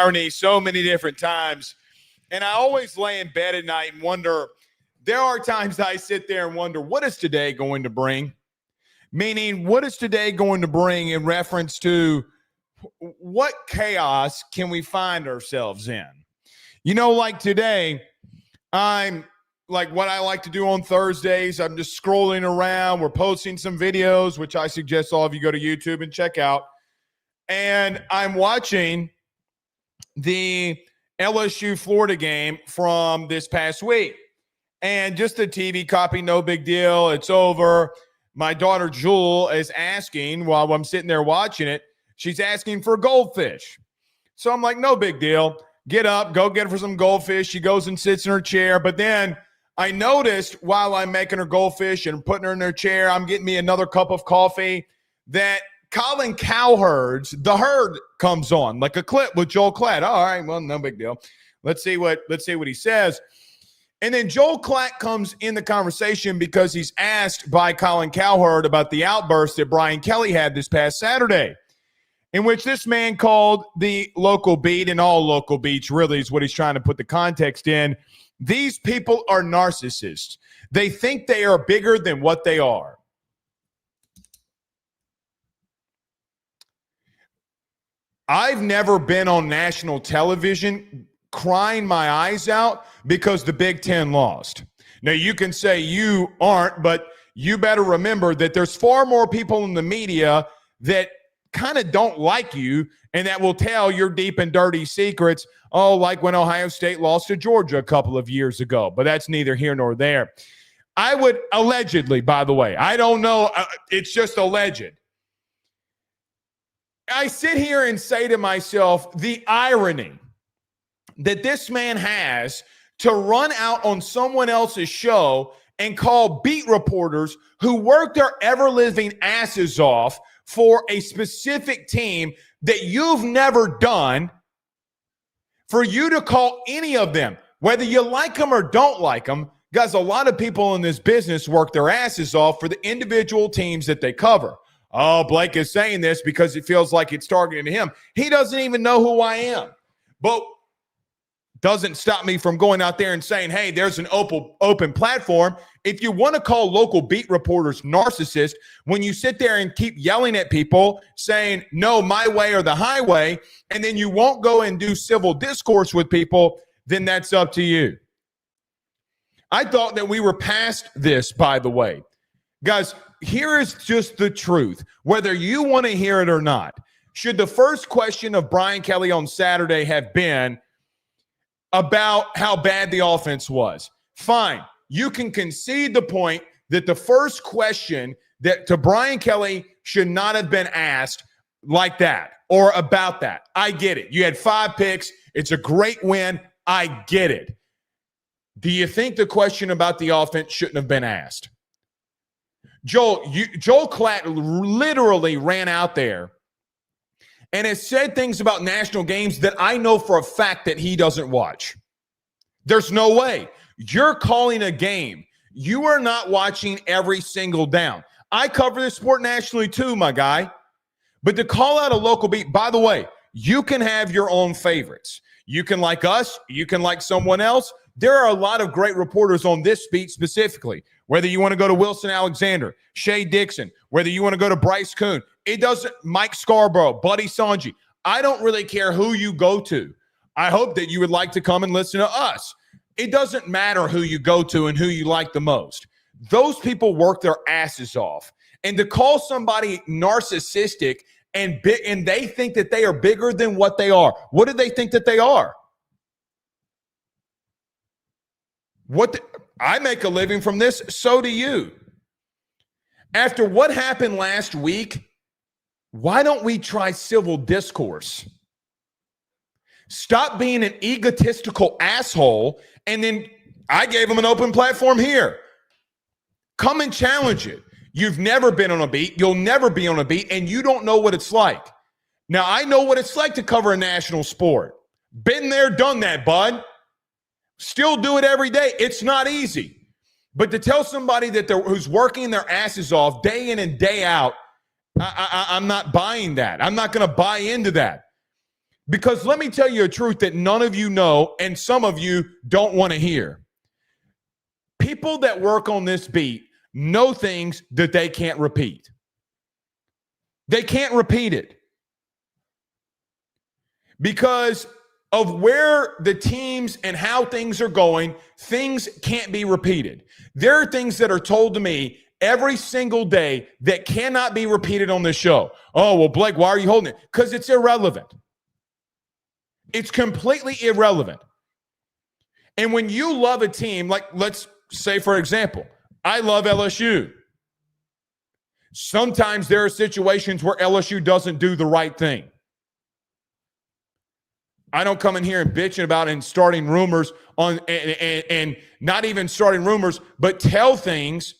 irony so many different times. And I always lay in bed at night and wonder, there are times I sit there and wonder, what is today going to bring? Meaning, what is today going to bring in reference to what chaos can we find ourselves in? You know, like today, I'm like what I like to do on Thursdays. I'm just scrolling around. We're posting some videos, which I suggest all of you go to YouTube and check out. And I'm watching the LSU Florida game from this past week. And just a TV copy, no big deal. It's over. My daughter Jewel is asking while I'm sitting there watching it, she's asking for goldfish. So I'm like, no big deal. Get up, go get her for some goldfish. She goes and sits in her chair. But then I noticed while I'm making her goldfish and putting her in her chair, I'm getting me another cup of coffee, that Colin Cowherd's The Herd comes on, like a clip with Joel Klatt. All right, well, no big deal. Let's see what he says. And then Joel Klatt comes in the conversation because he's asked by Colin Cowherd about the outburst that Brian Kelly had this past Saturday, in which this man called the local beat, and all local beats really is what he's trying to put the context in. These people are narcissists. They think they are bigger than what they are. I've never been on national television crying my eyes out because the Big Ten lost. Now, you can say you aren't, but you better remember that there's far more people in the media that kind of don't like you and that will tell your deep and dirty secrets, like when Ohio State lost to Georgia a couple of years ago. But that's neither here nor there. I would allegedly, by the way, I don't know, it's just alleged. I sit here and say to myself, the irony that this man has to run out on someone else's show and call beat reporters who work their ever-living asses off for a specific team that you've never done, for you to call any of them, whether you like them or don't like them. Guys, a lot of people in this business work their asses off for the individual teams that they cover. Oh, Blake is saying this because it feels like it's targeting him. He doesn't even know who I am. But doesn't stop me from going out there and saying, hey, there's an open platform. If you want to call local beat reporters narcissists, when you sit there and keep yelling at people saying, no, my way or the highway, and then you won't go and do civil discourse with people, then that's up to you. I thought that we were past this, by the way. Guys, here is just the truth, whether you want to hear it or not. Should the first question of Brian Kelly on Saturday have been about how bad the offense was? Fine. You can concede the point that the first question that to Brian Kelly should not have been asked like that or about that. I get it. You had 5 picks. It's a great win. I get it. Do you think the question about the offense shouldn't have been asked? Joel Klatt literally ran out there and has said things about national games that I know for a fact that he doesn't watch. There's no way. You're calling a game. You are not watching every single down. I cover this sport nationally too, my guy. But to call out a local beat, by the way, you can have your own favorites. You can like us. You can like someone else. There are a lot of great reporters on this beat specifically, whether you want to go to Wilson Alexander, Shea Dixon, whether you want to go to Bryce Kuhn. It doesn't, Mike Scarborough, Buddy Sanji. I don't really care who you go to. I hope that you would like to come and listen to us. It doesn't matter who you go to and who you like the most. Those people work their asses off. And to call somebody narcissistic and they think that they are bigger than what they are. What do they think that they are? I make a living from this, so do you. After what happened last week, why don't we try civil discourse? Stop being an egotistical asshole, and then I gave him an open platform here. Come and challenge it. You've never been on a beat. You'll never be on a beat, and you don't know what it's like. Now, I know what it's like to cover a national sport. Been there, done that, bud. Still do it every day. It's not easy. But to tell somebody that who's working their asses off day in and day out, I'm not buying that. I'm not going to buy into that. Because let me tell you a truth that none of you know and some of you don't want to hear. People that work on this beat know things that they can't repeat. They can't repeat it because of where the teams and how things are going. Things can't be repeated. There are things that are told to me every single day that cannot be repeated on this show. Oh, well, Blake, why are you holding it? Because it's irrelevant. It's completely irrelevant. And when you love a team, like let's say, for example, I love LSU. Sometimes there are situations where LSU doesn't do the right thing. I don't come in here and bitching about and starting rumors on and not even starting rumors, but tell things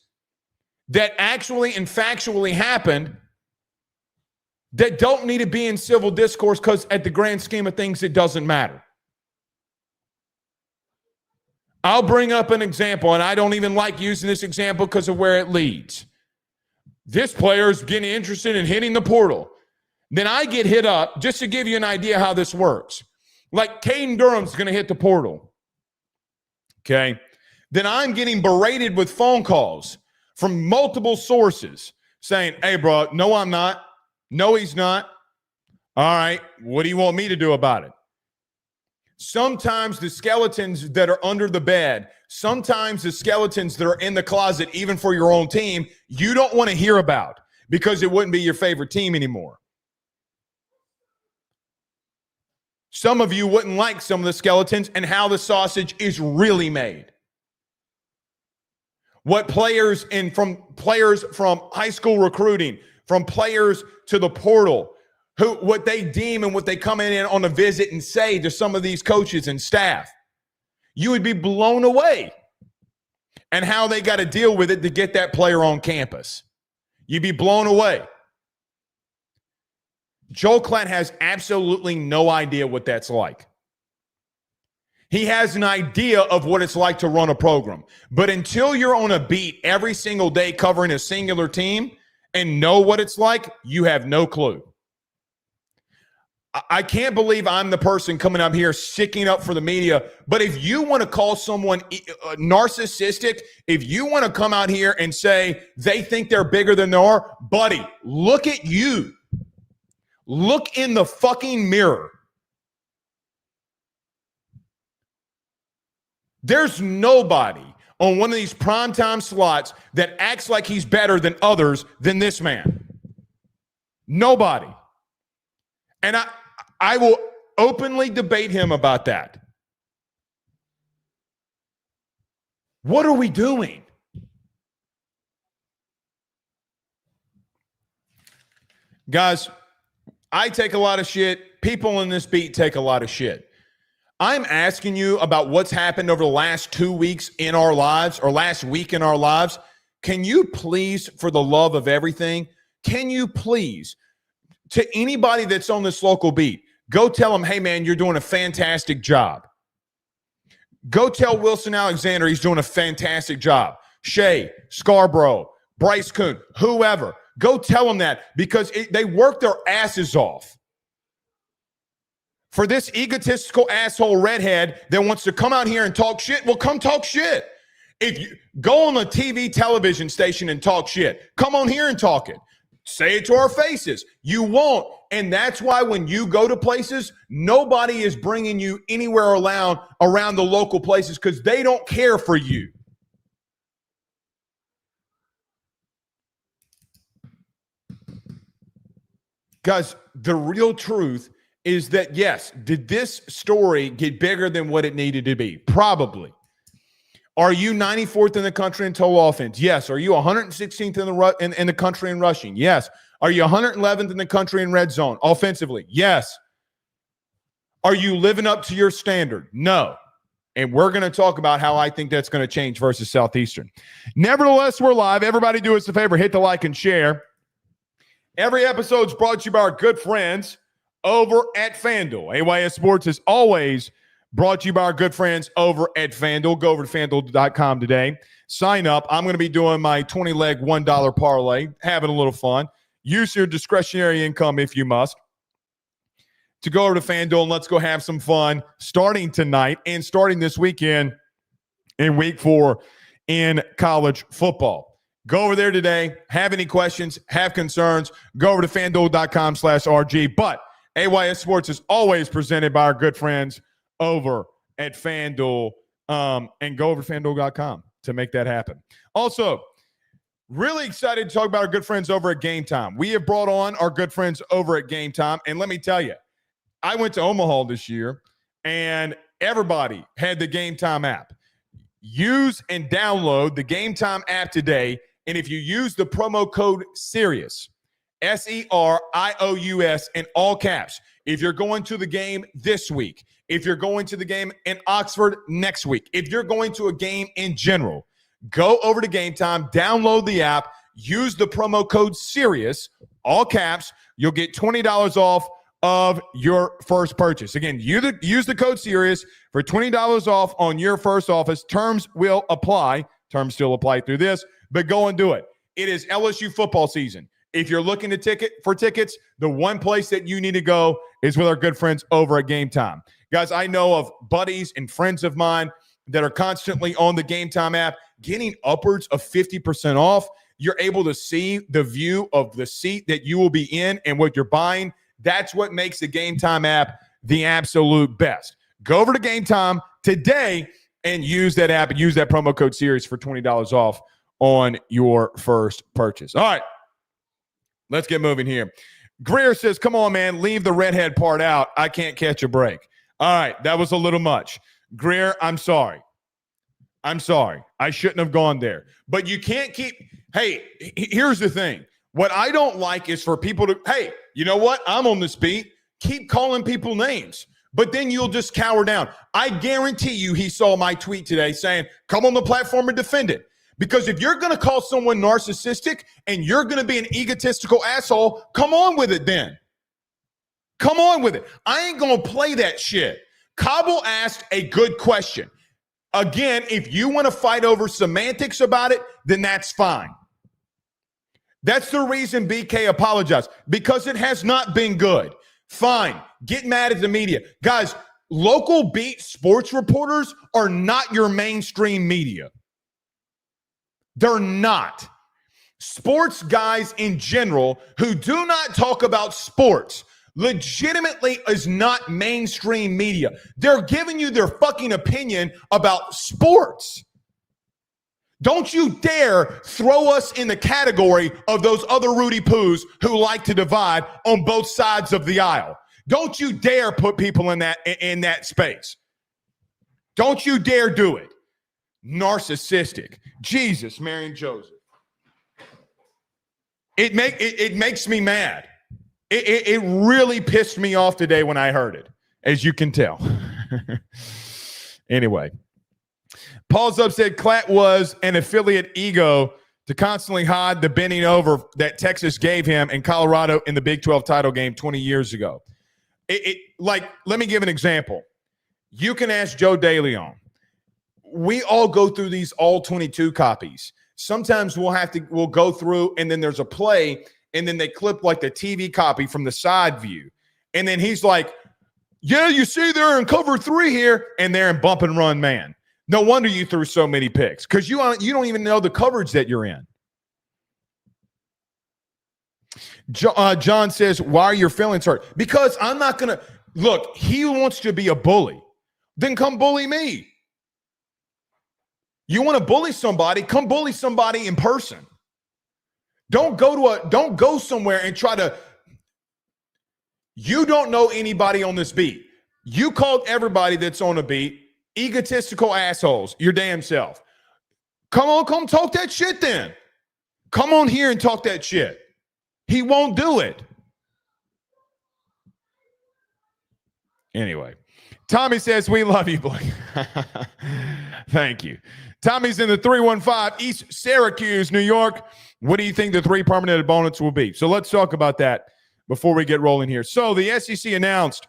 that actually and factually happened that don't need to be in civil discourse because at the grand scheme of things, it doesn't matter. I'll bring up an example, and I don't even like using this example because of where it leads. This player is getting interested in hitting the portal. Then I get hit up, just to give you an idea how this works. Like Caden Durham's going to hit the portal. Okay. Then I'm getting berated with phone calls from multiple sources saying, hey, bro, no, I'm not. No, he's not. All right. What do you want me to do about it? Sometimes the skeletons that are under the bed, sometimes the skeletons that are in the closet, even for your own team, you don't want to hear about because it wouldn't be your favorite team anymore. Some of you wouldn't like some of the skeletons and how the sausage is really made. What players from high school recruiting, from players to the portal, what they deem and what they come in on a visit and say to some of these coaches and staff, you would be blown away. And how they got to deal with it to get that player on campus. You'd be blown away. Joel Klatt has absolutely no idea what that's like. He has an idea of what it's like to run a program. But until you're on a beat every single day covering a singular team and know what it's like, you have no clue. I can't believe I'm the person coming up here sticking up for the media. But if you want to call someone narcissistic, if you want to come out here and say they think they're bigger than they are, buddy, look at you. Look in the fucking mirror. There's nobody on one of these primetime slots that acts like he's better than others than this man. Nobody. And I will openly debate him about that. What are we doing? Guys, I take a lot of shit. People in this beat take a lot of shit. I'm asking you about what's happened over the last 2 weeks in our lives or last week in our lives. Can you please, for the love of everything, can you please, to anybody that's on this local beat, go tell them, hey, man, you're doing a fantastic job. Go tell Wilson Alexander he's doing a fantastic job. Shay, Scarborough, Bryce Kuhn, whoever. Go tell them that because they work their asses off. For this egotistical asshole redhead that wants to come out here and talk shit, well, come talk shit. If you go on a TV television station and talk shit, come on here and talk it. Say it to our faces. You won't. And that's why when you go to places, nobody is bringing you anywhere around the local places because they don't care for you. Guys, the real truth is that, yes, did this story get bigger than what it needed to be? Probably. Are you 94th in the country in total offense? Yes. Are you 116th in the country in rushing? Yes. Are you 111th in the country in red zone offensively? Yes. Are you living up to your standard? No. And we're going to talk about how I think that's going to change versus Southeastern. Nevertheless, we're live. Everybody do us a favor. Hit the like and share. Every episode is brought to you by our good friends over at FanDuel. ayssports is always brought to you by our good friends over at FanDuel. Go over to FanDuel.com today. Sign up. I'm going to be doing my 20-leg $1 parlay, having a little fun. Use your discretionary income if you must. to go over to FanDuel and let's go have some fun starting tonight and starting this weekend in week 4 in college football. Go over there today. Have any questions, have concerns, go over to FanDuel.com/RG. But AYS Sports is always presented by our good friends over at FanDuel. And go over to FanDuel.com to make that happen. Also, really excited to talk about our good friends over at Game Time. We have brought on our good friends over at Game Time. And let me tell you, I went to Omaha this year, and everybody had the Game Time app. Use and download the Game Time app today. And if you use the promo code SERIOUS, SERIOUS in all caps, if you're going to the game this week, if you're going to the game in Oxford next week, if you're going to a game in general, go over to Game Time, download the app, use the promo code SERIOUS, all caps. You'll get $20 off of your first purchase. Again, use the code SERIOUS for $20 off on your first office. Terms will apply. Terms still apply through this, but go and do it. It is LSU football season. If you're looking to tickets, the one place that you need to go is with our good friends over at Game Time. Guys, I know of buddies and friends of mine that are constantly on the Game Time app, getting upwards of 50% off. You're able to see the view of the seat that you will be in and what you're buying. That's what makes the Game Time app the absolute best. Go over to Game Time today and use that app and use that promo code SERIOUS for $20 off on your first purchase. All right. Let's get moving here. Greer says, come on, man, leave the redhead part out. I can't catch a break. All right, that was a little much. Greer, I'm sorry. I shouldn't have gone there. But you can't keep – hey, here's the thing. What I don't like is for people to – hey, you know what? I'm on this beat. Keep calling people names. But then you'll just cower down. I guarantee you he saw my tweet today saying, come on the platform and defend it. Because if you're going to call someone narcissistic and you're going to be an egotistical asshole, come on with it then. Come on with it. I ain't going to play that shit. Cobble asked a good question. Again, if you want to fight over semantics about it, then that's fine. That's the reason BK apologized, because it has not been good. Fine. Get mad at the media. Guys, local beat sports reporters are not your mainstream media. They're not. Sports guys in general who do not talk about sports legitimately is not mainstream media. They're giving you their fucking opinion about sports. Don't you dare throw us in the category of those other Rudy Poos who like to divide on both sides of the aisle. Don't you dare put people in that space. Don't you dare do it. Narcissistic. Jesus, Mary and Joseph. It makes me mad. It really pissed me off today when I heard it, as you can tell. Anyway, Paul Zub said Klatt was an affiliate ego to constantly hide the bending over that Texas gave him in Colorado in the Big 12 title game 20 years ago. Let me give an example. You can ask Joe DeLeon. We all go through these all 22 copies. Sometimes we'll go through and then there's a play and then they clip like the TV copy from the side view. And then he's like, yeah, you see they're in cover 3 here and they're in bump and run man. No wonder you threw so many picks because you don't even know the coverage that you're in. John says, why are your feelings hurt? Because I'm not going to – look, he wants to be a bully. Then come bully me. You want to bully somebody, come bully somebody in person. Don't go somewhere and try to – you don't know anybody on this beat. You called everybody that's on a beat egotistical assholes, your damn self. Come talk that shit then. Come on here and talk that shit. He won't do it. Anyway, Tommy says, we love you, Blake. Thank you. Tommy's in the 315 East Syracuse, New York. What do you think the 3 permanent opponents will be? So let's talk about that before we get rolling here. So the SEC announced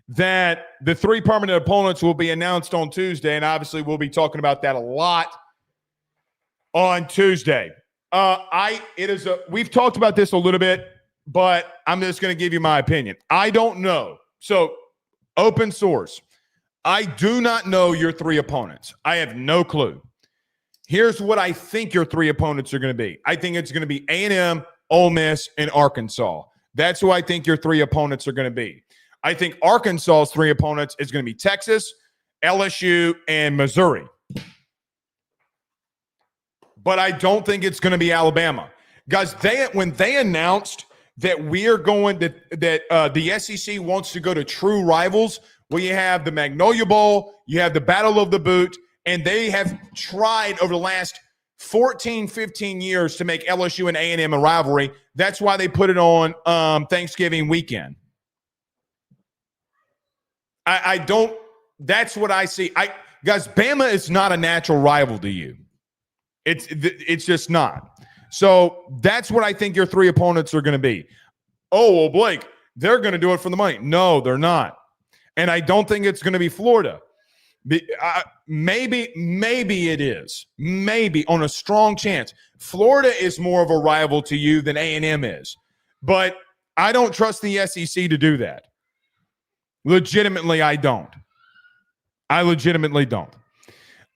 that the 3 permanent opponents will be announced on Tuesday, and obviously we'll be talking about that a lot on Tuesday. We've talked about this a little bit, but I'm just going to give you my opinion. I don't know. So, open source. I do not know your three opponents. I have no clue. Here's what I think your three opponents are going to be. I think it's going to be A&M, Ole Miss, and Arkansas. That's who I think your three opponents are going to be. I think Arkansas's three opponents is going to be Texas, LSU, and Missouri. But I don't think it's going to be Alabama. Guys, when they announced that we are going to the SEC wants to go to true rivals, where you have the Magnolia Bowl, you have the Battle of the Boot, and they have tried over the last 14, 15 years to make LSU and A&M a rivalry. That's why they put it on Thanksgiving weekend. I don't – that's what I see. Guys, Bama is not a natural rival to you. It's just not. So that's what I think your three opponents are going to be. Oh, well, Blake, they're going to do it for the money. No, they're not. And I don't think it's going to be Florida. Maybe it is. Maybe on a strong chance. Florida is more of a rival to you than A&M is. But I don't trust the SEC to do that. Legitimately, I don't. I legitimately don't.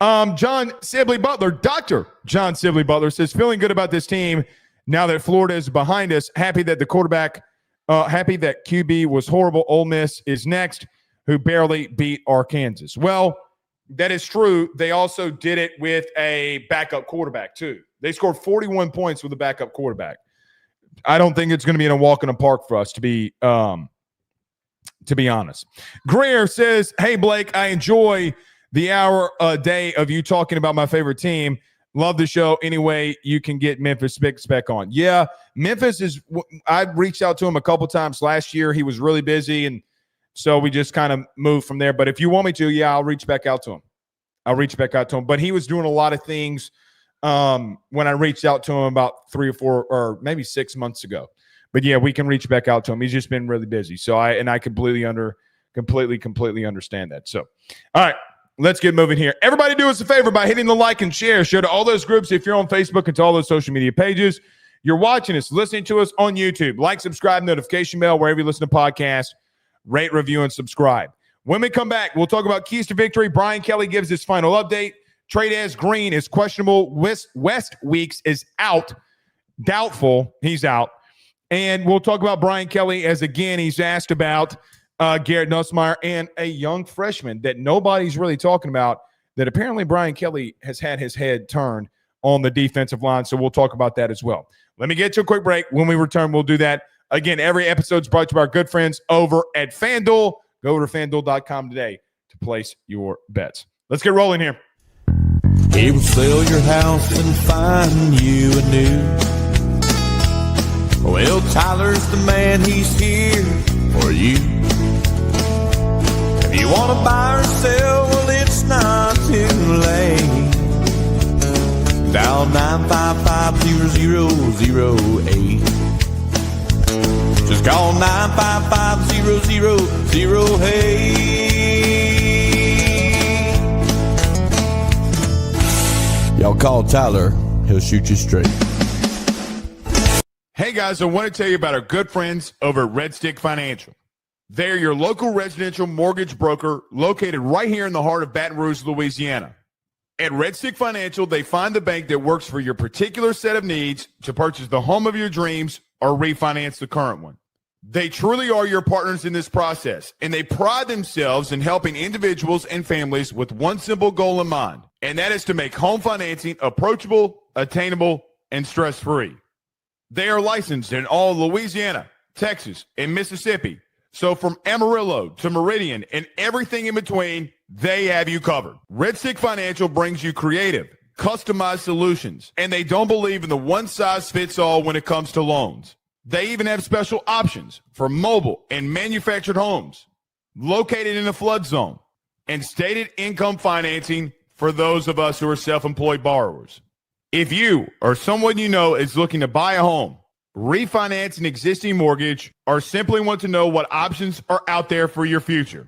John Sibley Butler, Dr. John Sibley Butler says, feeling good about this team now that Florida is behind us. Happy that the quarterback, happy that QB was horrible. Ole Miss is next, who barely beat Arkansas. Well, that is true. They also did it with a backup quarterback, too. They scored 41 points with a backup quarterback. I don't think it's going to be in a walk in the park for us, to be honest. Greer says, hey, Blake, I enjoy the hour a day of you talking about my favorite team. Love the show. Anyway, you can get Memphis spec on. Yeah, Memphis is – I reached out to him a couple times last year. He was really busy, and so we just kind of moved from there. But if you want me to, yeah, I'll reach back out to him. But he was doing a lot of things when I reached out to him about 3 or 4 or maybe 6 months ago. But, yeah, we can reach back out to him. He's just been really busy. So I completely understand that. So, all right. Let's get moving here. Everybody do us a favor by hitting the like and share. Share to all those groups if you're on Facebook and to all those social media pages. You're watching us, listening to us on YouTube. Like, subscribe, notification bell, wherever you listen to podcasts. Rate, review, and subscribe. When we come back, we'll talk about keys to victory. Brian Kelly gives his final update. Trey Green is questionable. West Weeks is out. Doubtful. He's out. And we'll talk about Brian Kelly as, again, he's asked about Garrett Nussmeier and a young freshman that nobody's really talking about, that apparently Brian Kelly has had his head turned on the defensive line. So we'll talk about that as well. Let me get to a quick break. When we return, we'll do that. Again, every episode is brought to you by our good friends over at FanDuel. Go over to FanDuel.com today to place your bets. Let's get rolling here. He will sell your house and find you a new. Well, Tyler's the man. He's here for you. If you want to buy or sell, well, it's not too late. Dial 955-0008. Just call 955-0008. Y'all call Tyler. He'll shoot you straight. Hey, guys, I want to tell you about our good friends over at Red Stick Financial. They're your local residential mortgage broker located right here in the heart of Baton Rouge, Louisiana. At Red Stick Financial, they find the bank that works for your particular set of needs to purchase the home of your dreams or refinance the current one. They truly are your partners in this process, and they pride themselves in helping individuals and families with one simple goal in mind, and that is to make home financing approachable, attainable, and stress-free. They are licensed in all Louisiana, Texas, and Mississippi. So from Amarillo to Meridian and everything in between, they have you covered. Red Stick Financial brings you creative, customized solutions, and they don't believe in the one-size-fits-all when it comes to loans. They even have special options for mobile and manufactured homes located in a flood zone and stated income financing for those of us who are self-employed borrowers. If you or someone you know is looking to buy a home, refinance an existing mortgage, or simply want to know what options are out there for your future,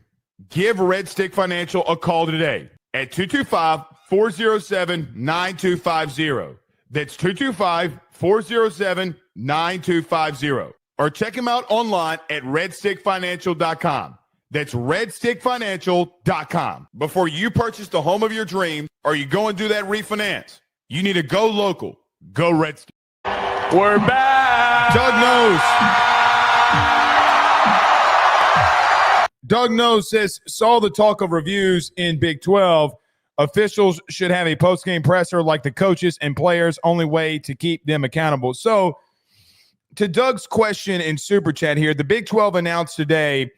give Red Stick Financial a call today at 225-407-9250. That's 225-407-9250. or check him out online at redstickfinancial.com. That's redstickfinancial.com. Before you purchase the home of your dreams or you go and do that refinance, you need to go local. Go Red Stick. We're back. Doug Knows says, saw the talk of reviews in Big 12. Officials should have a post-game presser like the coaches and players, only way to keep them accountable. So to Doug's question in Super Chat here, the Big 12 announced today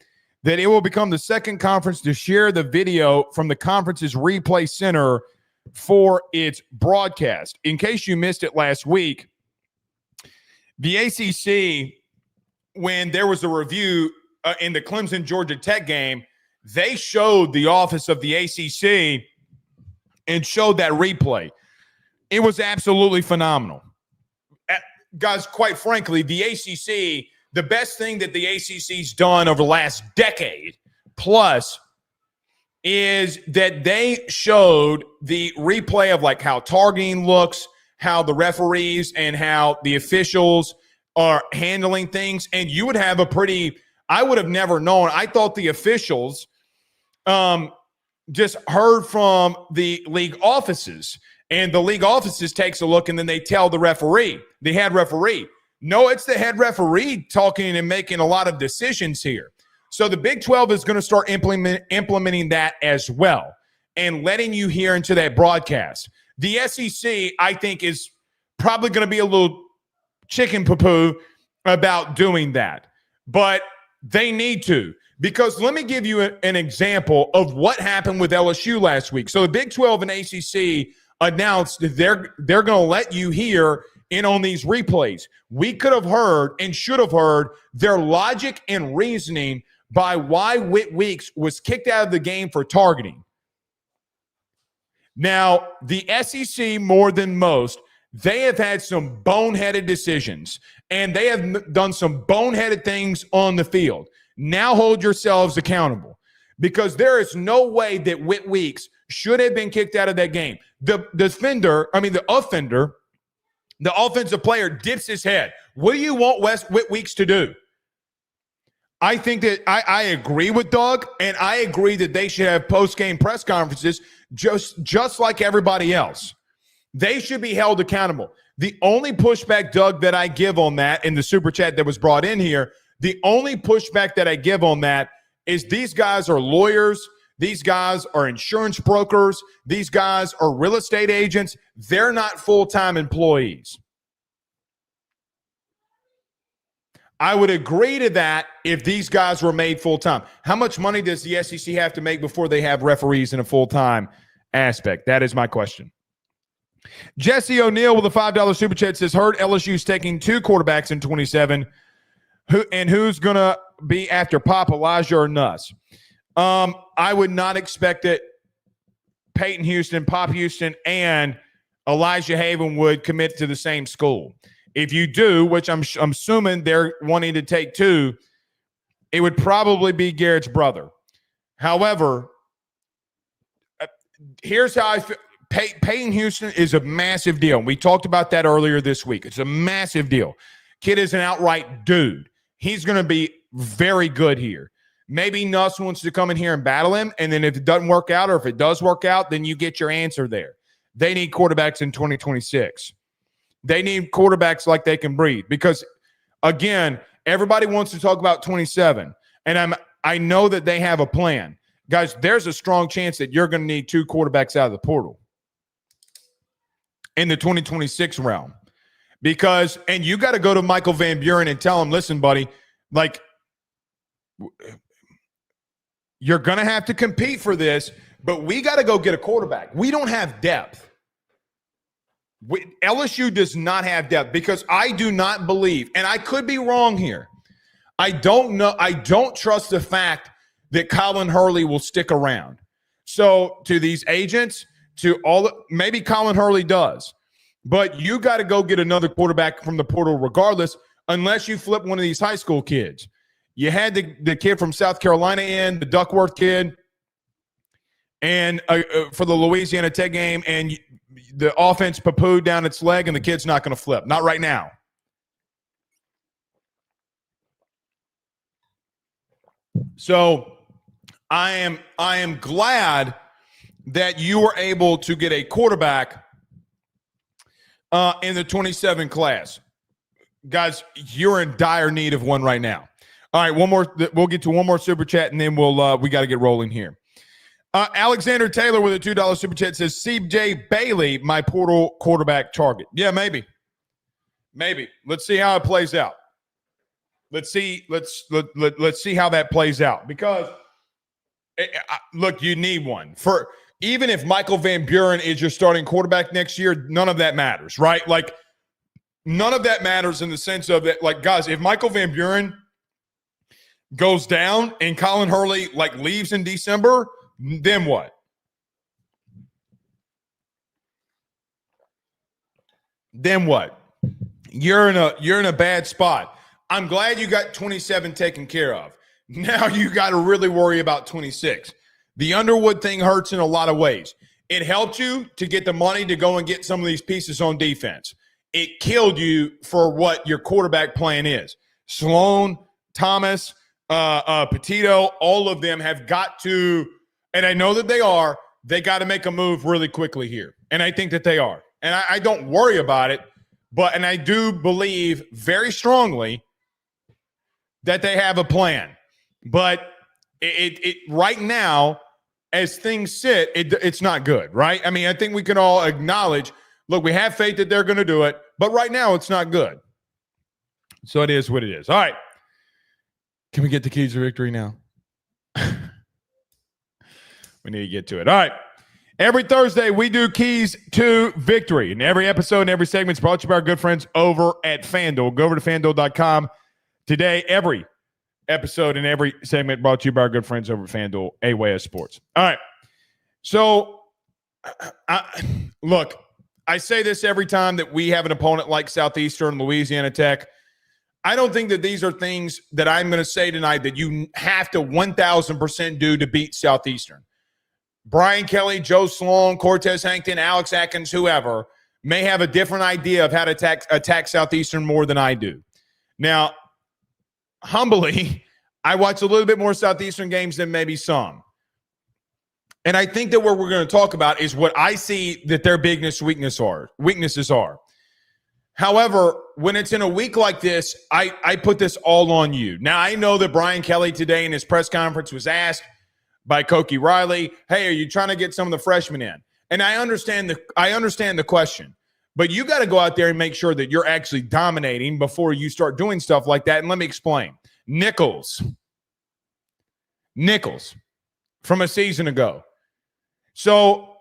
that it will become the second conference to share the video from the conference's replay center for its broadcast. In case you missed it last week, the ACC, when there was a review in the Clemson-Georgia Tech game, they showed the office of the ACC and showed that replay. It was absolutely phenomenal. Guys, quite frankly, the ACC, the best thing that the ACC's done over the last decade plus is that they showed the replay of like how targeting looks, how the referees and how the officials are handling things. And you would have I would have never known. I thought the officials just heard from the league offices, and the league offices takes a look and then they tell the head referee. No, it's the head referee talking and making a lot of decisions here. So the Big 12 is going to start implementing that as well and letting you hear into that broadcast. The SEC, I think, is probably going to be a little chicken poo-poo about doing that. But they need to, because let me give you an example of what happened with LSU last week. So the Big 12 and ACC announced that they're going to let you hear in on these replays. We could have heard and should have heard their logic and reasoning by why Whit Weeks was kicked out of the game for targeting. Now, the SEC, more than most, they have had some boneheaded decisions, and they have done some boneheaded things on the field. Now hold yourselves accountable, because there is no way that Whit Weeks should have been kicked out of that game. The offensive player dips his head. What do you want Whit Weeks to do? I think that I agree with Doug, and I agree that they should have post-game press conferences just like everybody else. They should be held accountable. The only pushback, Doug, that I give on that in the Super Chat that was brought in here, the only pushback that I give on that is these guys are lawyers. These guys are insurance brokers. These guys are real estate agents. They're not full-time employees. I would agree to that if these guys were made full-time. How much money does the SEC have to make before they have referees in a full-time aspect? That is my question. Jesse O'Neill with a $5 Super Chat says, heard LSU's taking 2 quarterbacks in 27. Who's going to be after Pop, Elijah, or Nuss? I would not expect that Peyton Houston, Pop Houston, and Elijah Haven would commit to the same school. If you do, which I'm assuming they're wanting to take 2, it would probably be Garrett's brother. However, here's how I feel. Peyton Houston is a massive deal. We talked about that earlier this week. It's a massive deal. Kid is an outright dude. He's going to be very good here. Maybe Nuss wants to come in here and battle him, and then if it doesn't work out, or if it does work out, then you get your answer there. They need quarterbacks in 2026. They need quarterbacks like they can breathe, because, again, everybody wants to talk about 27, and I know that they have a plan. Guys, there's a strong chance that you're going to need 2 quarterbacks out of the portal in the 2026 realm, and you got to go to Michael Van Buren and tell him, listen, buddy, like, you're going to have to compete for this, but we got to go get a quarterback. We don't have depth. LSU does not have depth, because I do not believe, and I could be wrong here, I don't know. I don't trust the fact that Colin Hurley will stick around. So to these agents, maybe Colin Hurley does, but you got to go get another quarterback from the portal regardless, unless you flip one of these high school kids. You had the kid from South Carolina in, the Duckworth kid, and for the Louisiana Tech game, and the offense poo-pooed down its leg, and the kid's not going to flip. Not right now. So I am glad that you were able to get a quarterback in the 27 class. Guys, you're in dire need of one right now. All right, one more. We'll get to one more super chat, and then we got to get rolling here. Alexander Taylor with a $2 super chat says, CJ Bailey, my portal quarterback target. Yeah, maybe. Let's see how it plays out. Let's see how that plays out. Because, look, you need one. Even if Michael Van Buren is your starting quarterback next year, none of that matters, right? Like, none of that matters in the sense of that, like, guys, if Michael Van Buren goes down and Colin Hurley, like, leaves in December, then what? Then what? You're in a bad spot. I'm glad you got 27 taken care of. Now you got to really worry about 26. The Underwood thing hurts in a lot of ways. It helped you to get the money to go and get some of these pieces on defense. It killed you for what your quarterback plan is. Sloan, Thomas, Petito, all of them have got to, and I know that they got to make a move really quickly here. And I think that they are. And I don't worry about it, and I do believe very strongly that they have a plan. But it right now, as things sit, it's not good, right? I mean, I think we can all acknowledge, look, we have faith that they're going to do it, but right now it's not good. So it is what it is. All right. Can we get the keys to victory now? We need to get to it. All right. Every Thursday, we do keys to victory. And every episode and every segment is brought to you by our good friends over at FanDuel. Go over to FanDuel.com today. Every episode and every segment brought to you by our good friends over at FanDuel, ayssports. All right. So, look, I say this every time that we have an opponent like Southeastern, Louisiana Tech. I don't think that these are things that I'm going to say tonight that you have to 1,000% do to beat Southeastern. Brian Kelly, Joe Sloan, Cortez Hankton, Alex Atkins, whoever, may have a different idea of how to attack Southeastern more than I do. Now, humbly, I watch a little bit more Southeastern games than maybe some. And I think that what we're going to talk about is what I see that their biggest weaknesses are. However, when it's in a week like this, I put this all on you. Now, I know that Brian Kelly today in his press conference was asked by Koki Riley, hey, are you trying to get some of the freshmen in? And I understand the question. But you got to go out there and make sure that you're actually dominating before you start doing stuff like that. And let me explain. Nichols from a season ago. So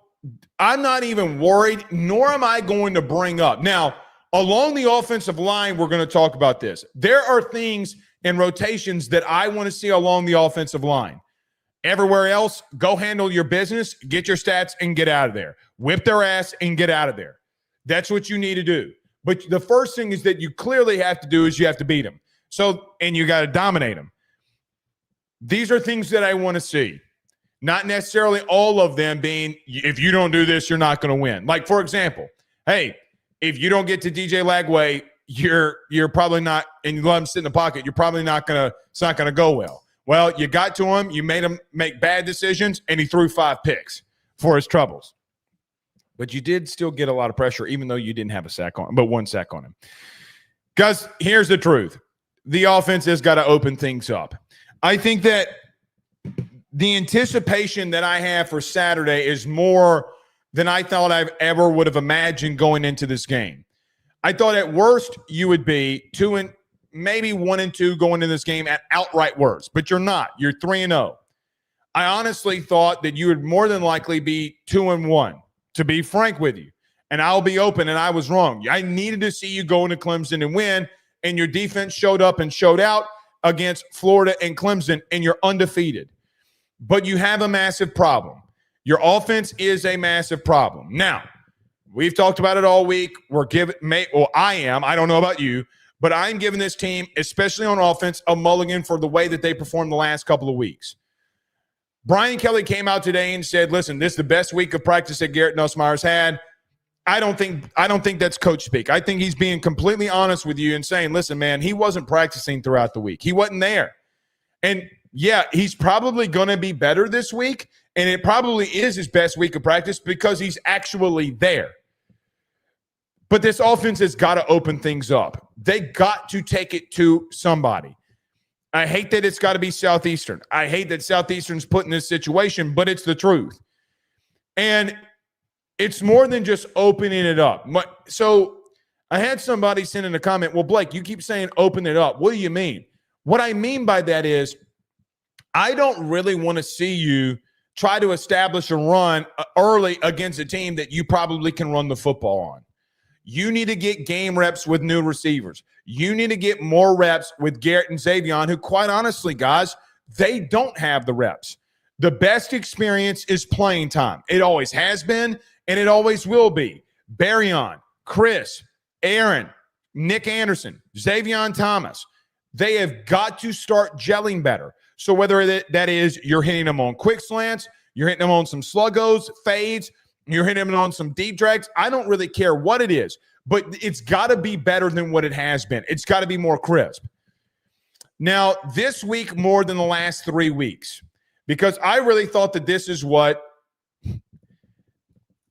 I'm not even worried, nor am I going to bring up. Now, along the offensive line, we're going to talk about this. There are things and rotations that I want to see along the offensive line. Everywhere else, go handle your business, get your stats, and get out of there. Whip their ass and get out of there. That's what you need to do. But the first thing is that you clearly have to do is you have to beat them. So, and you got to dominate them. These are things that I want to see. Not necessarily all of them being, if you don't do this, you're not going to win. Like, for example, hey, if you don't get to DJ Lagway, you're probably not, and you let him sit in the pocket, you're probably not going to, it's not going to go well. Well, you got to him, you made him make bad decisions, and he threw 5 picks for his troubles. But you did still get a lot of pressure, even though you didn't have a sack on him, but 1 sack on him. Guys, here's the truth. The offense has got to open things up. I think that the anticipation that I have for Saturday is more than I thought I ever would have imagined going into this game. I thought at worst you would be 2-2, maybe 1-2 going into this game at outright worst, but you're not. You're 3-0. I honestly thought that you would more than likely be 2-1, to be frank with you. And I'll be open, and I was wrong. I needed to see you go into Clemson and win, and your defense showed up and showed out against Florida and Clemson, and you're undefeated. But you have a massive problem. Your offense is a massive problem. Now, we've talked about it all week. I am. I don't know about you, but I'm giving this team, especially on offense, a mulligan for the way that they performed the last couple of weeks. Brian Kelly came out today and said, listen, this is the best week of practice that Garrett Nussmeier's had. I don't think that's coach speak. I think he's being completely honest with you and saying, listen, man, he wasn't practicing throughout the week. He wasn't there. And yeah, he's probably going to be better this week, and it probably is his best week of practice because he's actually there. But this offense has got to open things up. They got to take it to somebody. I hate that it's got to be Southeastern. I hate that Southeastern's put in this situation, but it's the truth. And it's more than just opening it up. So I had somebody send in a comment, well, Blake, you keep saying open it up. What do you mean? What I mean by that is I don't really want to see you try to establish a run early against a team that you probably can run the football on. You need to get game reps with new receivers. You need to get more reps with Garrett and Xavion, who, quite honestly, guys, they don't have the reps. The best experience is playing time. It always has been, and it always will be. Barrion, Chris, Aaron, Nick Anderson, Xavion Thomas, they have got to start gelling better. So whether that is you're hitting them on quick slants, you're hitting them on some sluggos, fades, you're hitting them on some deep drags, I don't really care what it is, but it's got to be better than what it has been. It's got to be more crisp. Now, this week more than the last 3 weeks, because I really thought that this is what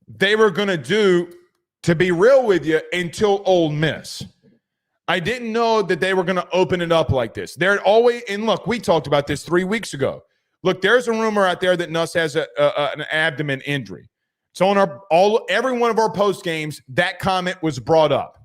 they were going to do, to be real with you, until Ole Miss. I didn't know that they were going to open it up like this. They're always, and look, we talked about this 3 weeks ago. Look, there's a rumor out there that Nuss has an abdomen injury. So on every one of our post games, that comment was brought up.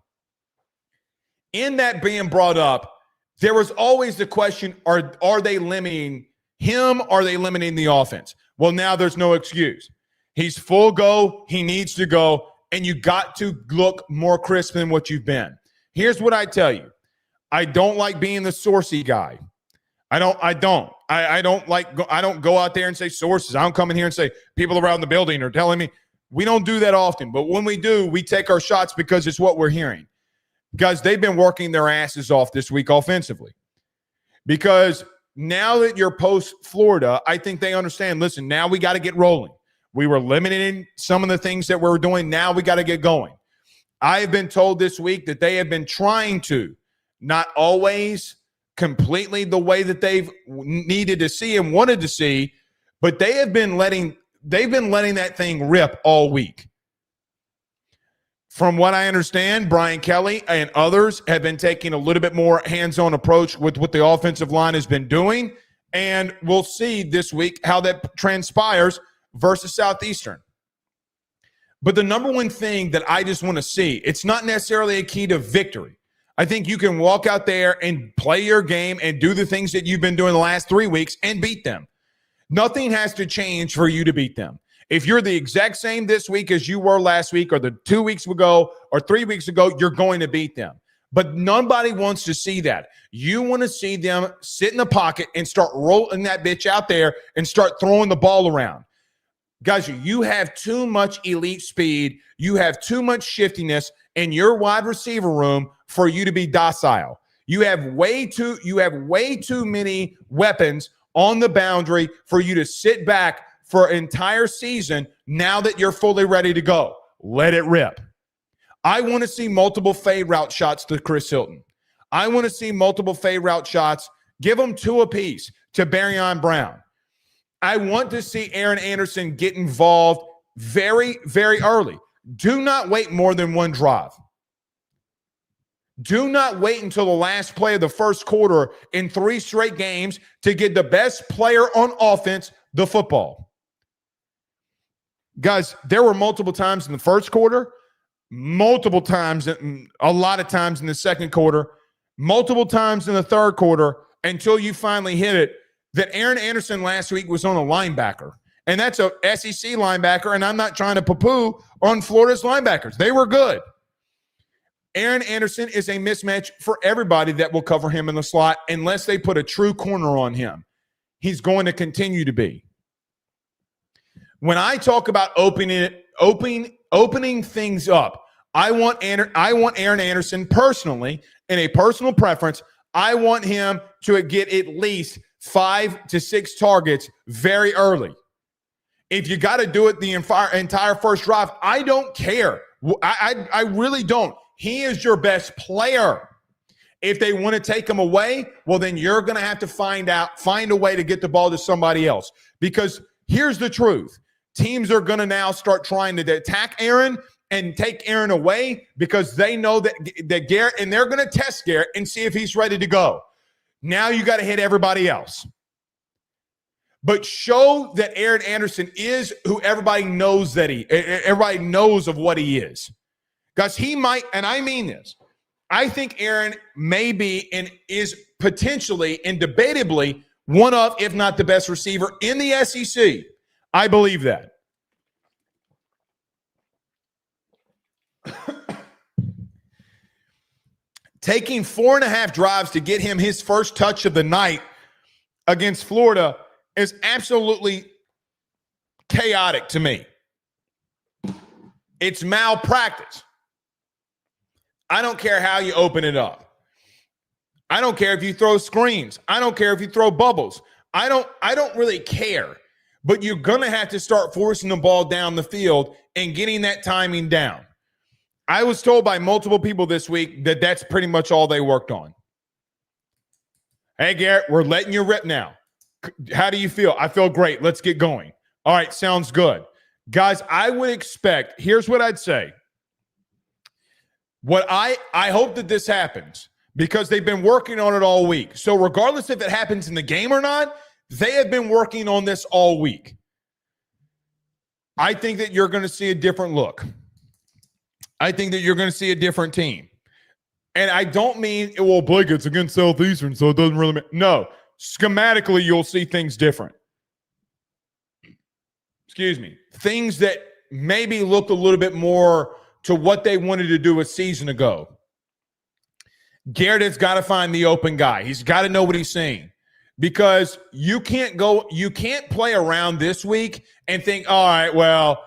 In that being brought up, there was always the question, are they limiting him? Are they limiting the offense? Well, now there's no excuse. He's full go. He needs to go. And you got to look more crisp than what you've been. Here's what I tell you. I don't like being the sourcey guy. I don't go out there and say sources. I don't come in here and say people around the building are telling me. We don't do that often. But when we do, we take our shots because it's what we're hearing. Guys, they've been working their asses off this week offensively. Because now that you're post-Florida, I think they understand, listen, now we got to get rolling. We were limiting some of the things that we were doing. Now we got to get going. I have been told this week that they have been trying to, not always completely the way that they've needed to see and wanted to see, but they've been letting that thing rip all week. From what I understand, Brian Kelly and others have been taking a little bit more hands-on approach with what the offensive line has been doing, and we'll see this week how that transpires versus Southeastern. But the number one thing that I just want to see, it's not necessarily a key to victory. I think you can walk out there and play your game and do the things that you've been doing the last 3 weeks and beat them. Nothing has to change for you to beat them. If you're the exact same this week as you were last week or the 2 weeks ago or 3 weeks ago, you're going to beat them. But nobody wants to see that. You want to see them sit in the pocket and start rolling that bitch out there and start throwing the ball around. Guys, you have too much elite speed. You have too much shiftiness in your wide receiver room for you to be docile. You have way too many weapons on the boundary for you to sit back for an entire season now that you're fully ready to go. Let it rip. I want to see multiple fade route shots to Chris Hilton. I want to see multiple fade route shots. Give them 2 apiece to Barrion Brown. I want to see Aaron Anderson get involved very, very early. Do not wait more than one drive. Do not wait until the last play of the first quarter in 3 straight games to get the best player on offense the football. Guys, there were multiple times in the first quarter, multiple times, a lot of times in the second quarter, multiple times in the third quarter until you finally hit it, that Aaron Anderson last week was on a linebacker. And that's a SEC linebacker, and I'm not trying to poo-poo on Florida's linebackers. They were good. Aaron Anderson is a mismatch for everybody that will cover him in the slot unless they put a true corner on him. He's going to continue to be. When I talk about opening things up, I want Aaron Anderson personally, in a personal preference, I want him to get at least 5 to 6 targets very early. If you got to do it the entire first drive, I don't care. I really don't. He is your best player. If they want to take him away, well, then you're going to have to find a way to get the ball to somebody else. Because here's the truth. Teams are going to now start trying to attack Aaron and take Aaron away because they know that Garrett, and they're going to test Garrett and see if he's ready to go. Now you got to hit everybody else. But show that Aaron Anderson is who everybody knows everybody knows of what he is. Because he might, and I mean this, I think Aaron may be and is potentially and debatably one of, if not the best receiver in the SEC. I believe that. Taking 4.5 drives to get him his first touch of the night against Florida is absolutely chaotic to me. It's malpractice. I don't care how you open it up. I don't care if you throw screens. I don't care if you throw bubbles. I don't really care. But you're going to have to start forcing the ball down the field and getting that timing down. I was told by multiple people this week that that's pretty much all they worked on. Hey, Garrett, we're letting you rip now. How do you feel? I feel great. Let's get going. All right, sounds good. Guys, I would expect, here's what I'd say. What I hope that this happens because they've been working on it all week. So regardless if it happens in the game or not, they have been working on this all week. I think that you're going to see a different look. I think that you're going to see a different team. And I don't mean, well, Blake, it's against Southeastern, so it doesn't really matter. No, schematically, you'll see things different. Excuse me. Things that maybe look a little bit more to what they wanted to do a season ago. Garrett has got to find the open guy. He's got to know what he's saying. Because you can't play around this week and think, all right, well,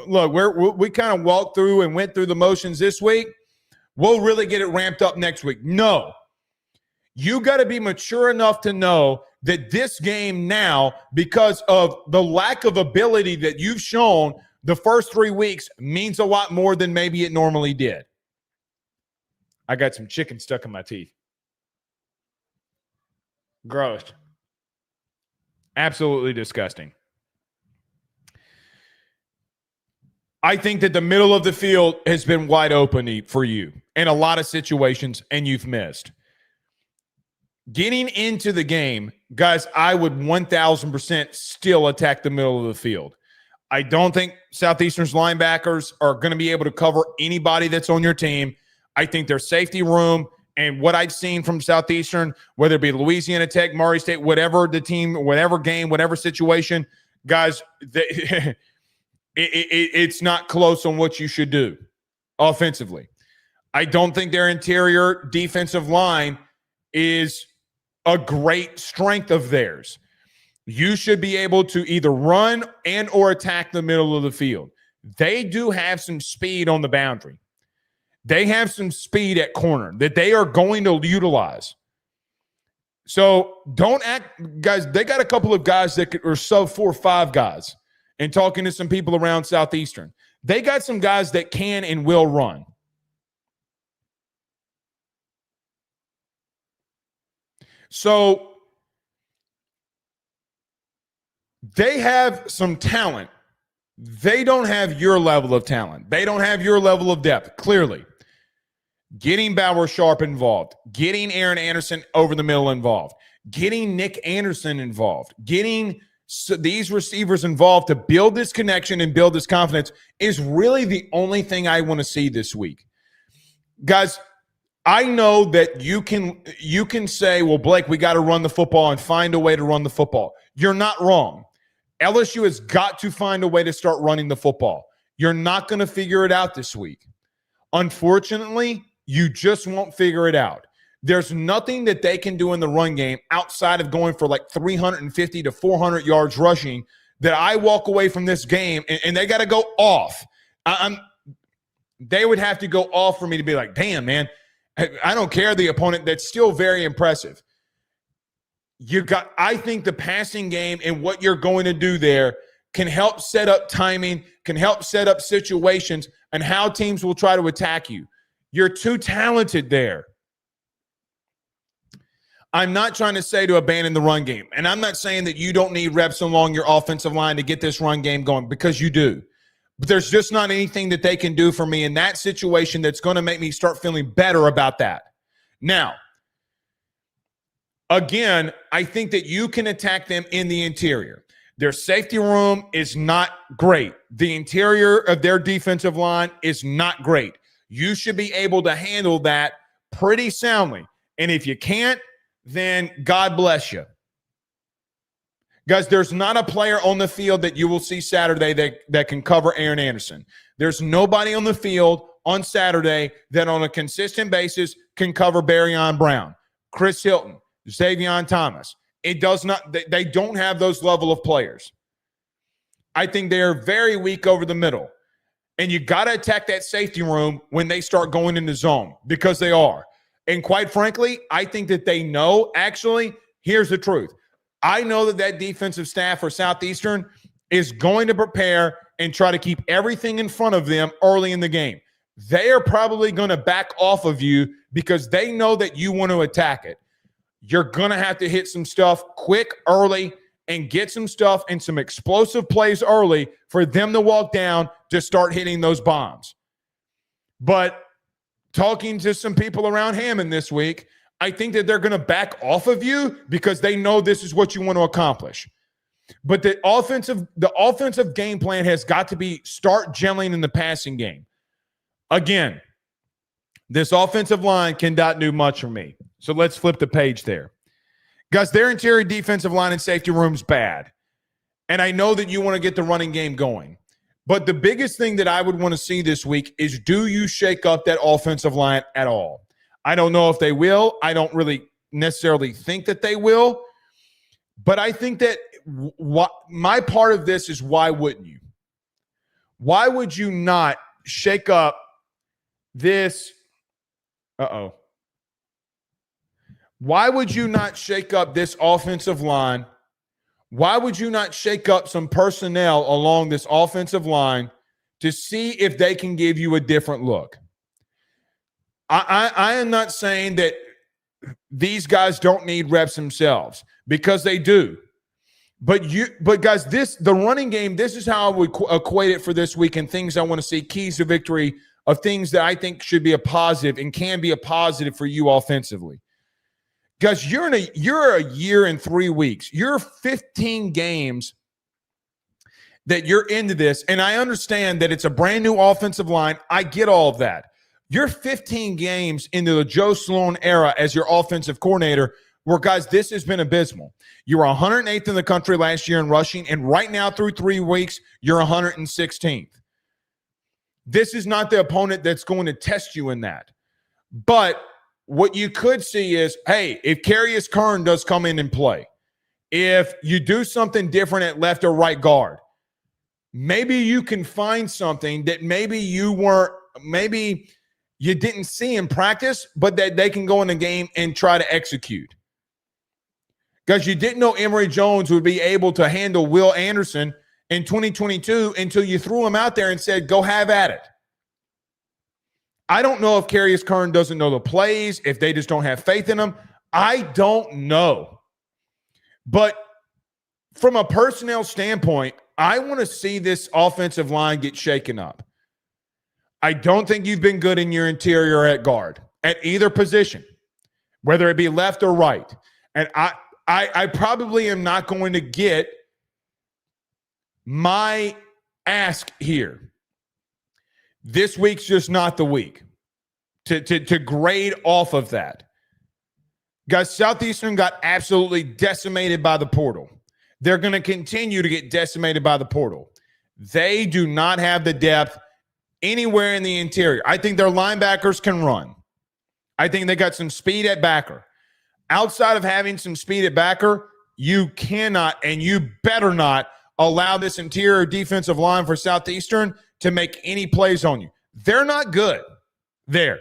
look, we kind of walked through and went through the motions this week. We'll really get it ramped up next week. No. You got to be mature enough to know that this game now, because of the lack of ability that you've shown the first 3 weeks, means a lot more than maybe it normally did. I got some chicken stuck in my teeth. Gross. Absolutely disgusting. I think that the middle of the field has been wide open for you in a lot of situations, and you've missed. Getting into the game, guys, I would 1,000% still attack the middle of the field. I don't think Southeastern's linebackers are going to be able to cover anybody that's on your team. I think their safety room and what I've seen from Southeastern, whether it be Louisiana Tech, Murray State, whatever the team, whatever game, whatever situation, guys, it's not close on what you should do offensively. I don't think their interior defensive line is a great strength of theirs. You should be able to either run and or attack the middle of the field. They do have some speed on the boundary. They have some speed at corner that they are going to utilize. So don't act, guys. They got a couple of guys that are sub 4.5 guys. And talking to some people around Southeastern, they got some guys that can and will run. So they have some talent. They don't have your level of talent. They don't have your level of depth, clearly. Getting Bauer Sharp involved, getting Aaron Anderson over the middle involved, getting Nick Anderson involved, getting these receivers involved to build this connection and build this confidence is really the only thing I want to see this week. Guys, I know that you can say, well, Blake, we got to run the football and find a way to run the football. You're not wrong. LSU has got to find a way to start running the football. You're not going to figure it out this week. Unfortunately, you just won't figure it out. There's nothing that they can do in the run game outside of going for like 350 to 400 yards rushing that I walk away from this game and they got to go off. They would have to go off for me to be like, damn, man, I don't care the opponent. That's still very impressive. I think the passing game and what you're going to do there can help set up timing, can help set up situations and how teams will try to attack you. You're too talented there. I'm not trying to say to abandon the run game. And I'm not saying that you don't need reps along your offensive line to get this run game going, because you do. But there's just not anything that they can do for me in that situation that's going to make me start feeling better about that. Now, again, I think that you can attack them in the interior. Their safety room is not great. The interior of their defensive line is not great. You should be able to handle that pretty soundly. And if you can't, then God bless you. Guys, there's not a player on the field that you will see Saturday that can cover Aaron Anderson. There's nobody on the field on Saturday that on a consistent basis can cover Barrion Brown, Chris Hilton, Xavion Thomas. It does not, they don't have those level of players. I think they're very weak over the middle. And you got to attack that safety room when they start going into zone, because they are. And quite frankly, I think that they know, actually, here's the truth. I know that that defensive staff for Southeastern is going to prepare and try to keep everything in front of them early in the game. They are probably going to back off of you because they know that you want to attack it. You're going to have to hit some stuff quick, early, and get some stuff and some explosive plays early for them to walk down to start hitting those bombs. But talking to some people around Hammond this week, I think that they're going to back off of you because they know this is what you want to accomplish. But the offensive game plan has got to be start gelling in the passing game. Again, this offensive line cannot do much for me. So let's flip the page there. Guys, their interior defensive line and safety room's bad. And I know that you want to get the running game going. But the biggest thing that I would want to see this week is, do you shake up that offensive line at all? I don't know if they will. I don't really necessarily think that they will. But I think that my part of this is, why wouldn't you? Why would you not shake up this? Why would you not shake up this offensive line? Why would you not shake up some personnel along this offensive line to see if they can give you a different look? I am not saying that these guys don't need reps themselves, because they do. But guys, the running game, this is how I would equate it for this week, and things I want to see, keys to victory of things that I think should be a positive and can be a positive for you offensively. Guys, you're a year and 3 weeks. You're 15 games that you're into this, and I understand that it's a brand new offensive line. I get all of that. You're 15 games into the Joe Sloan era as your offensive coordinator, where, guys, this has been abysmal. You were 108th in the country last year in rushing, and right now through 3 weeks, you're 116th. This is not the opponent that's going to test you in that. But what you could see is, hey, if Carius Kern does come in and play, if you do something different at left or right guard, maybe you can find something that maybe you didn't see in practice, but that they can go in the game and try to execute. Guys, you didn't know Emory Jones would be able to handle Will Anderson in 2022 until you threw him out there and said, go have at it. I don't know if Carius Kern doesn't know the plays, if they just don't have faith in him. I don't know. But from a personnel standpoint, I want to see this offensive line get shaken up. I don't think you've been good in your interior at guard, at either position, whether it be left or right. And I probably am not going to get my ask here. This week's just not the week to grade off of that. Guys, Southeastern got absolutely decimated by the portal. They're going to continue to get decimated by the portal. They do not have the depth anywhere in the interior. I think their linebackers can run. I think they got some speed at backer. Outside of having some speed at backer, you cannot and you better not allow this interior defensive line for Southeastern to make any plays on you. They're not good there.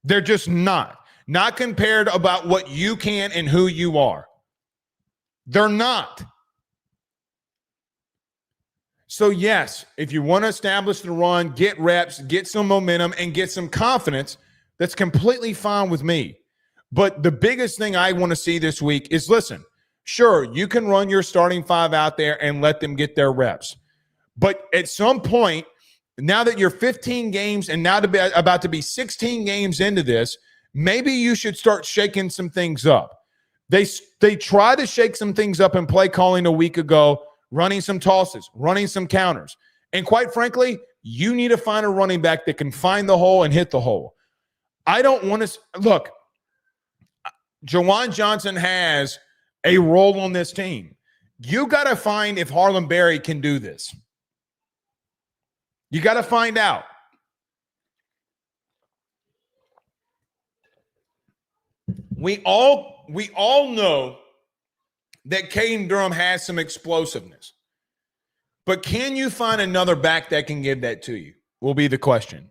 They're just not. Not compared about what you can and who you are. They're not. So, yes, if you want to establish the run, get reps, get some momentum, and get some confidence, that's completely fine with me. But the biggest thing I want to see this week is, listen, sure, you can run your starting 5 out there and let them get their reps. But at some point, now that you're 15 games and now about to be 16 games into this, maybe you should start shaking some things up. They tried to shake some things up in play calling a week ago, running some tosses, running some counters. And quite frankly, you need to find a running back that can find the hole and hit the hole. I don't want to – look, Jawan Johnson has a role on this team. You got to find if Harlem Berry can do this. You got to find out. We all know that Caden Durham has some explosiveness. But can you find another back that can give that to you? Will be the question.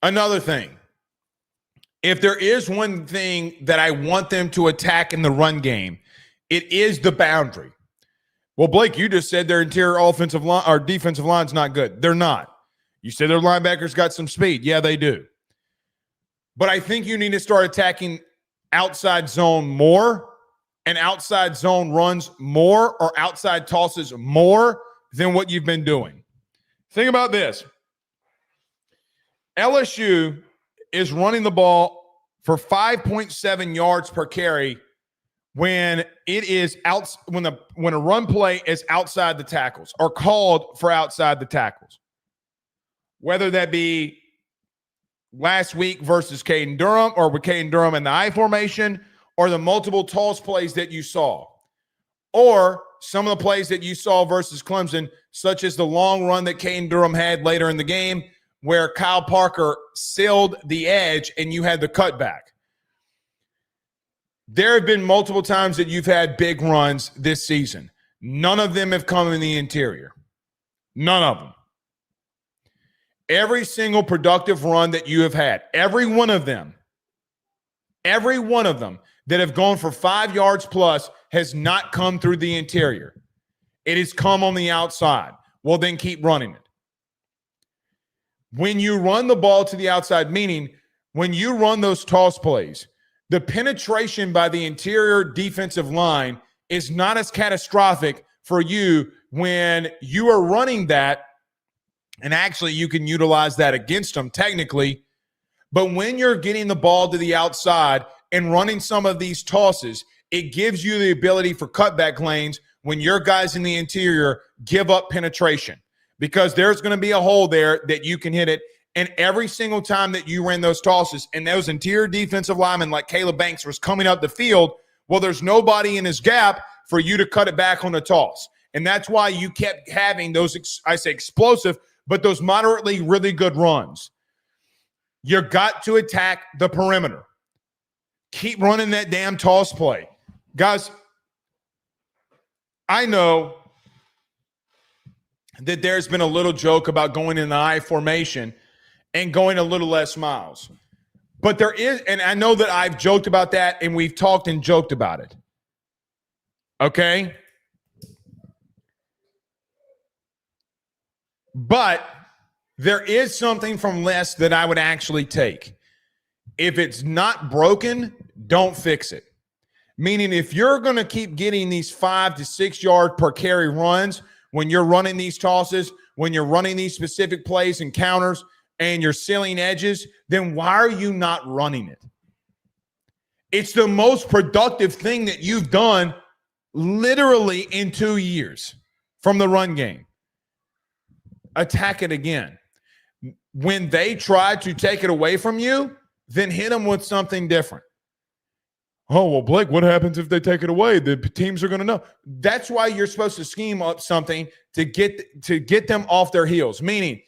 Another thing. If there is one thing that I want them to attack in the run game, it is the boundary. Well, Blake, you just said their interior offensive line or defensive line's not good. They're not. You said their linebackers got some speed. Yeah, they do. But I think you need to start attacking outside zone more and outside zone runs more or outside tosses more than what you've been doing. Think about this. LSU is running the ball for 5.7 yards per carry when it is out when a run play is outside the tackles or called for outside the tackles. Whether that be last week versus Caden Durham or with Caden Durham in the I formation or the multiple toss plays that you saw. Or some of the plays that you saw versus Clemson, such as the long run that Caden Durham had later in the game where Kyle Parker sealed the edge and you had the cutback. There have been multiple times that you've had big runs this season. None of them have come in the interior. None of them. Every single productive run that you have had, every one of them that have gone for 5 yards plus has not come through the interior. It has come on the outside. Well, then keep running it. When you run the ball to the outside, meaning when you run those toss plays, the penetration by the interior defensive line is not as catastrophic for you when you are running that. And actually, you can utilize that against them technically. But when you're getting the ball to the outside and running some of these tosses, it gives you the ability for cutback lanes when your guys in the interior give up penetration. Because there's going to be a hole there that you can hit it. And every single time that you ran those tosses and those interior defensive linemen like Caleb Banks was coming up the field, well, there's nobody in his gap for you to cut it back on the toss. And that's why you kept having those, I say explosive, but those moderately really good runs. You got to attack the perimeter. Keep running that damn toss play. Guys, I know that there's been a little joke about going in the I formation and going a little less miles. But there is, and I know that I've joked about that and we've talked and joked about it. Okay? But there is something from less that I would actually take. If it's not broken, don't fix it. Meaning if you're going to keep getting these 5 to 6 yard per carry runs when you're running these tosses, when you're running these specific plays and counters and you're sealing edges, then why are you not running it? It's the most productive thing that you've done literally in 2 years from the run game. Attack it again. When they try to take it away from you, then hit them with something different. Oh, well, Blake, what happens if they take it away? The teams are going to know. That's why you're supposed to scheme up something to get them off their heels. Meaning,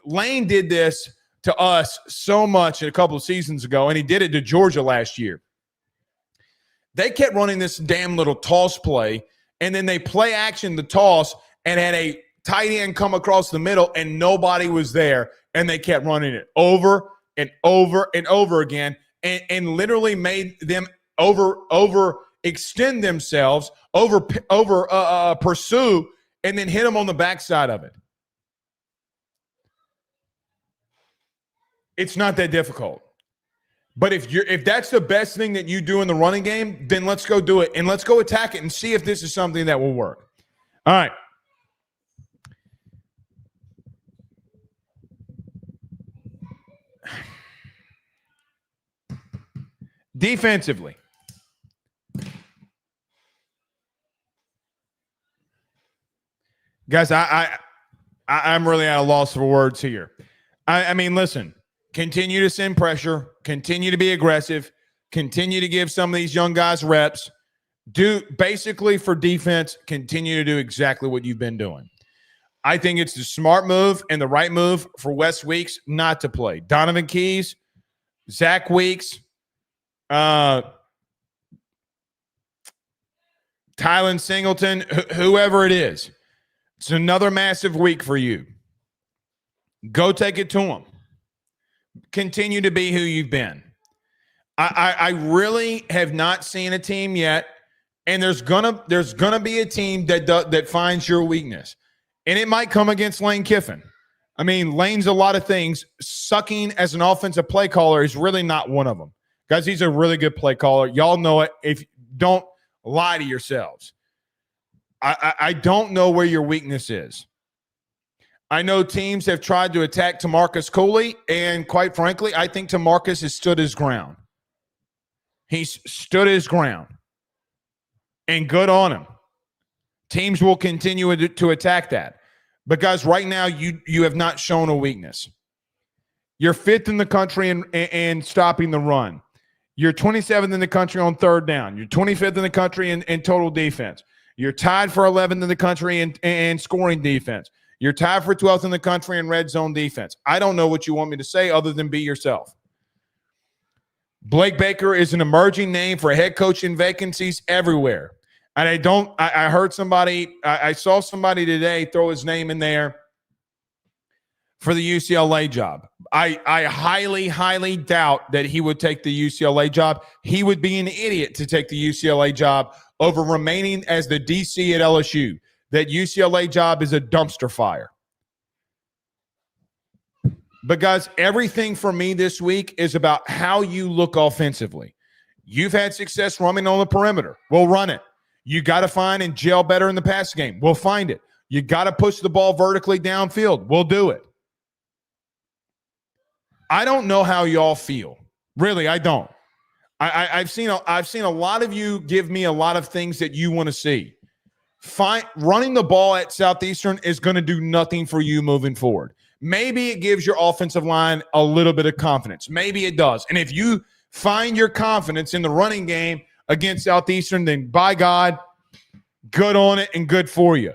Lane did this to us so much a couple of seasons ago, and he did it to Georgia last year. They kept running this damn little toss play, and then they play action the toss and had a tight end come across the middle, and nobody was there, and they kept running it over and over and over again, and literally made them extend themselves, pursue, and then hit them on the backside of it. It's not that difficult. But if that's the best thing that you do in the running game, then let's go do it. And let's go attack it and see if this is something that will work. All right. Defensively. Guys, I'm really at a loss for words here. I mean, listen, continue to send pressure, continue to be aggressive, continue to give some of these young guys reps. Do basically for defense, continue to do exactly what you've been doing. I think it's the smart move and the right move for Wes Weeks not to play. Donovan Keys, Zach Weeks, Tylen Singleton, whoever it is. It's another massive week for you. Go take it to them. Continue to be who you've been. I really have not seen a team yet, and there's gonna be a team that finds your weakness, and it might come against Lane Kiffin. I mean, Lane's a lot of things. Sucking as an offensive play caller is really not one of them, guys. He's a really good play caller. Y'all know it. If don't lie to yourselves. I don't know where your weakness is. I know teams have tried to attack Tamarcus Cooley, and quite frankly, I think Tamarcus has stood his ground. He's stood his ground, and good on him. Teams will continue to attack that. But, guys, right now you have not shown a weakness. You're 5th in the country in stopping the run. You're 27th in the country on third down. You're 25th in the country in total defense. You're tied for 11th in the country in scoring defense. You're tied for 12th in the country in red zone defense. I don't know what you want me to say other than be yourself. Blake Baker is an emerging name for head coaching vacancies everywhere. And I heard somebody, I saw somebody today throw his name in there for the UCLA job. I highly, highly doubt that he would take the UCLA job. He would be an idiot to take the UCLA job over remaining as the DC at LSU. That UCLA job is a dumpster fire. But, guys, everything for me this week is about how you look offensively. You've had success running on the perimeter. We'll run it. You got to find and gel better in the pass game. We'll find it. You got to push the ball vertically downfield. We'll do it. I don't know how y'all feel. Really, I don't. I've seen a lot of you give me a lot of things that you want to see. Running the ball at Southeastern is going to do nothing for you moving forward. Maybe it gives your offensive line a little bit of confidence. Maybe it does. And if you find your confidence in the running game against Southeastern, then by God, good on it and good for you.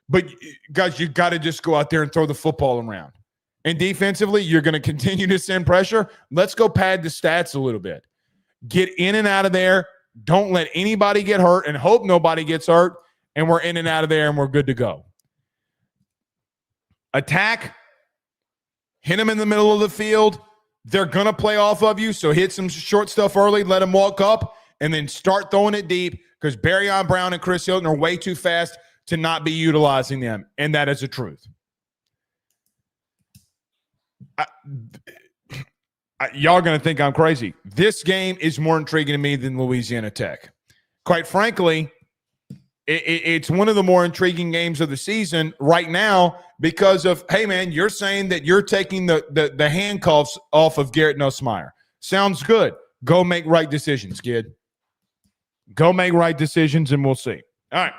But, guys, you got to just go out there and throw the football around. And defensively, you're going to continue to send pressure. Let's go pad the stats a little bit. Get in and out of there. Don't let anybody get hurt and hope nobody gets hurt. And we're in and out of there and we're good to go. Attack. Hit them in the middle of the field. They're going to play off of you, so hit some short stuff early, let them walk up, and then start throwing it deep because Barryon Brown and Chris Hilton are way too fast to not be utilizing them, and that is the truth. Y'all going to think I'm crazy. This game is more intriguing to me than Louisiana Tech. Quite frankly, it's one of the more intriguing games of the season right now because of, hey, man, you're saying that you're taking the handcuffs off of Garrett Nussmeier. Sounds good. Go make right decisions, kid. Go make right decisions, and we'll see. All right.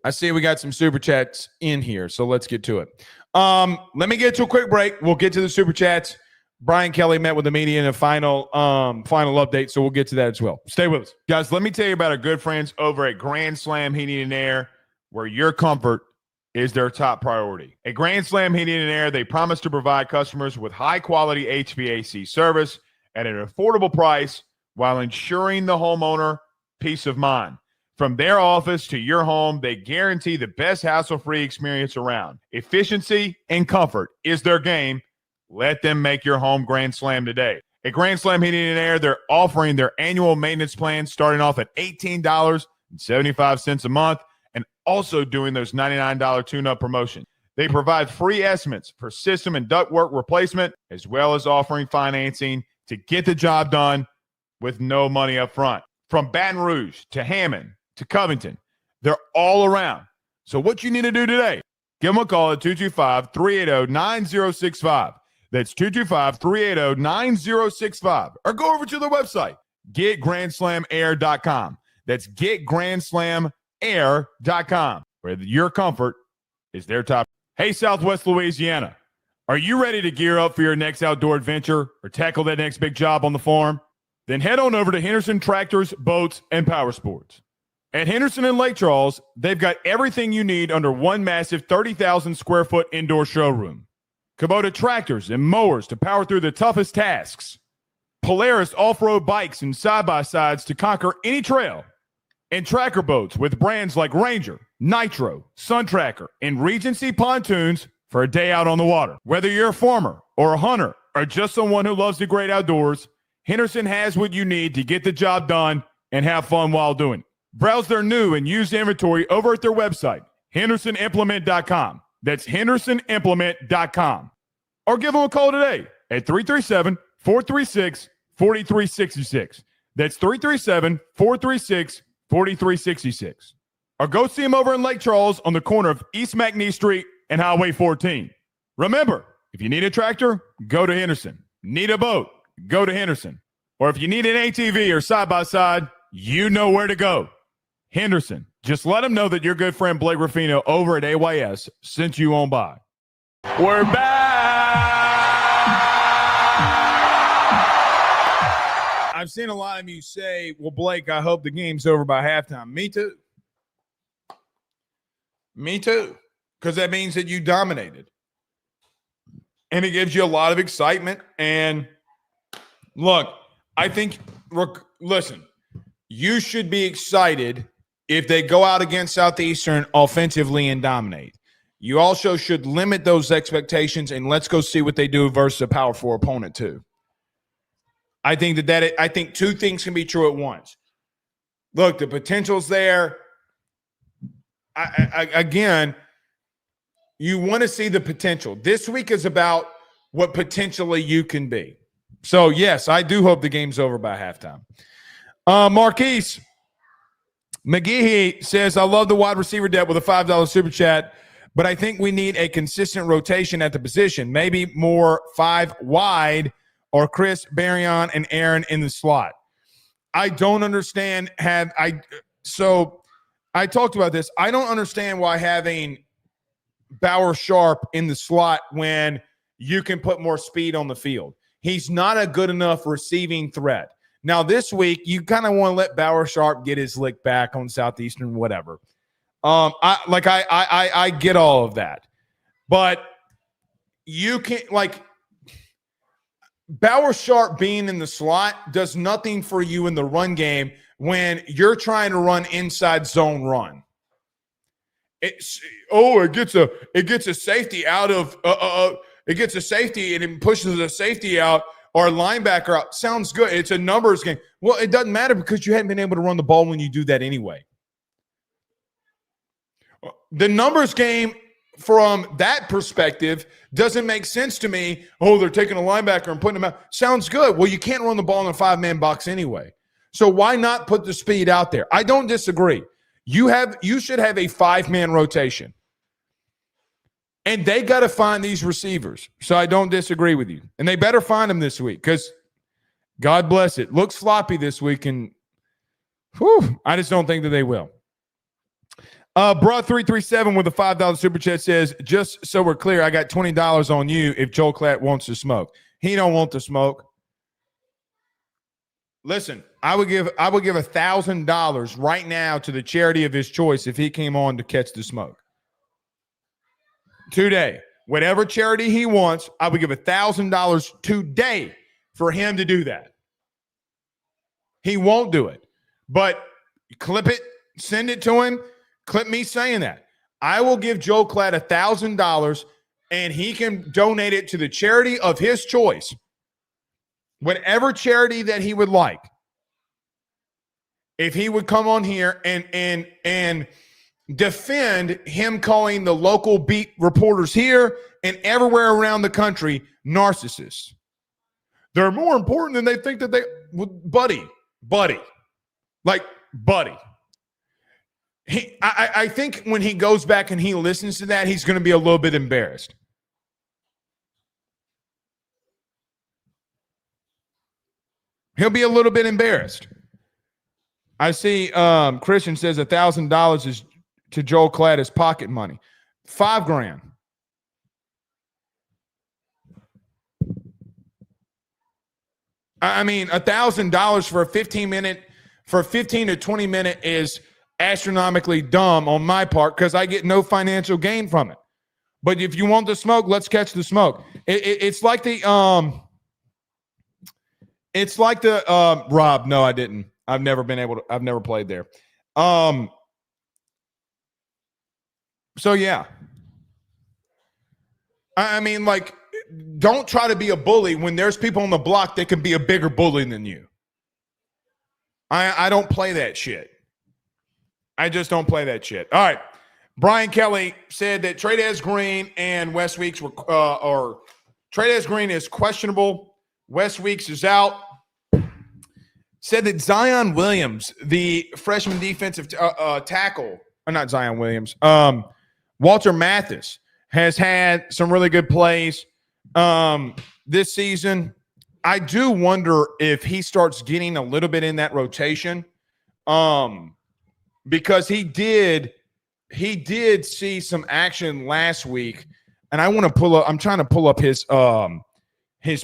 I see we got some Super Chats in here, so let's get to it. Let me get to a quick break. We'll get to the Super Chats. Brian Kelly met with the media in a final update, so we'll get to that as well. Stay with us. Guys, let me tell you about our good friends over at Grand Slam Heating and Air, where your comfort is their top priority. At Grand Slam Heating and Air, they promise to provide customers with high-quality HVAC service at an affordable price while ensuring the homeowner peace of mind. From their office to your home, they guarantee the best hassle-free experience around. Efficiency and comfort is their game. Let them make your home Grand Slam today. At Grand Slam Heating and Air, they're offering their annual maintenance plan starting off at $18.75 a month and also doing those $99 tune-up promotion. They provide free estimates for system and ductwork replacement, as well as offering financing to get the job done with no money up front. From Baton Rouge to Hammond to Covington, they're all around. So what you need to do today, give them a call at 225-380-9065. That's 225-380-9065. Or go over to their website, getgrandslamair.com. That's getgrandslamair.com, where your comfort is their top. Hey, Southwest Louisiana, are you ready to gear up for your next outdoor adventure or tackle that next big job on the farm? Then head on over to Henderson Tractors, Boats, and Power Sports. At Henderson and Lake Charles, they've got everything you need under one massive 30,000 square foot indoor showroom. Kubota tractors and mowers to power through the toughest tasks. Polaris off-road bikes and side-by-sides to conquer any trail. And tracker boats with brands like Ranger, Nitro, Sun Tracker, and Regency pontoons for a day out on the water. Whether you're a farmer or a hunter or just someone who loves the great outdoors, Henderson has what you need to get the job done and have fun while doing it. Browse their new and used inventory over at their website, hendersonimplement.com. That's hendersonimplement.com. Or give them a call today at 337-436-4366. That's 337-436-4366. Or go see them over in Lake Charles on the corner of East McNee Street and Highway 14. Remember, if you need a tractor, go to Henderson. Need a boat? Go to Henderson. Or if you need an ATV or side-by-side, you know where to go. Henderson. Just let them know that your good friend Blake Ruffino over at AYS sent you on by. We're back. I've seen a lot of you say, well, Blake, I hope the game's over by halftime. Me too. Me too. Because that means that you dominated. And it gives you a lot of excitement. And look, I think, listen, you should be excited if they go out against Southeastern offensively and dominate. You also should limit those expectations and let's go see what they do versus a Power 4 opponent too. I think I think two things can be true at once. Look, the potential's there. Again, you want to see the potential. This week is about what potentially you can be. So, yes, I do hope the game's over by halftime. Marquise McGehee says, I love the wide receiver depth with a $5 super chat, but I think we need a consistent rotation at the position, maybe more 5 wide or Chris, Barrion, and Aaron in the slot. I don't understand. So I talked about this. I don't understand why having Bauer Sharp in the slot when you can put more speed on the field. He's not a good enough receiving threat. Now, this week, you kind of want to let Bauer Sharp get his lick back on Southeastern, whatever. I get all of that. But you can't, Bauer Sharp being in the slot does nothing for you in the run game when you're trying to run inside zone run. It gets a safety out of it gets a safety and it pushes a safety out or a linebacker out. Sounds good. It's a numbers game. Well, it doesn't matter because you haven't been able to run the ball when you do that anyway. The numbers game from that perspective doesn't make sense to me. Oh, they're taking a linebacker and putting him out. Sounds good. Well, you can't run the ball in a 5-man box anyway. So why not put the speed out there? I don't disagree. You should have a 5-man rotation. And they got to find these receivers. So I don't disagree with you. And they better find them this week because God bless it. Looks sloppy this week. And I just don't think that they will. Bra337 with a $5 super chat says, just so we're clear, I got $20 on you if Joel Klatt wants to smoke. He don't want to smoke. Listen, I would give $1,000 right now to the charity of his choice if he came on to catch the smoke. Today, whatever charity he wants, I would give $1,000 today for him to do that. He won't do it, but clip it, send it to him, clip me saying that. I will give Joe Klatt $1,000 and he can donate it to the charity of his choice. Whatever charity that he would like. If he would come on here and defend him calling the local beat reporters here and everywhere around the country narcissists. They're more important than they think that they would. Buddy. I think when he goes back and he listens to that, he's going to be a little bit embarrassed. He'll be a little bit embarrassed. I see Christian says $1,000 is to Joel Klatt is pocket money. $5,000. I mean, $1,000 for a 15 to 20 minute is astronomically dumb on my part because I get no financial gain from it. But if you want the smoke, let's catch the smoke. It's like the Rob. No, I didn't. I've never played there. So yeah. I mean, like, don't try to be a bully when there's people on the block that can be a bigger bully than you. I don't play that shit. I just don't play that shit. All right. Brian Kelly said that Trades Green and West Weeks were or Trades Green is questionable. West Weeks is out. Said that Zion Williams, the freshman defensive tackle, or not Zion Williams, Walter Mathis has had some really good plays this season. I do wonder if he starts getting a little bit in that rotation because he did see some action last week, and I want to pull up. I'm trying to pull up his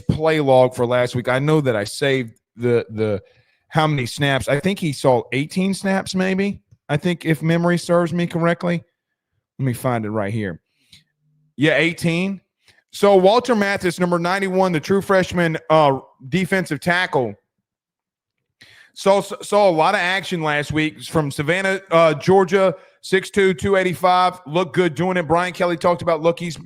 play log for last week. I know that I saved the how many snaps. I think he saw 18 snaps, maybe. I think if memory serves me correctly. Let me find it right here. Yeah, 18. So Walter Mathis, number 91, the true freshman defensive tackle, saw a lot of action last week from Savannah, Georgia, 6'2", 285. Looked good doing it. Brian Kelly talked about, look, he's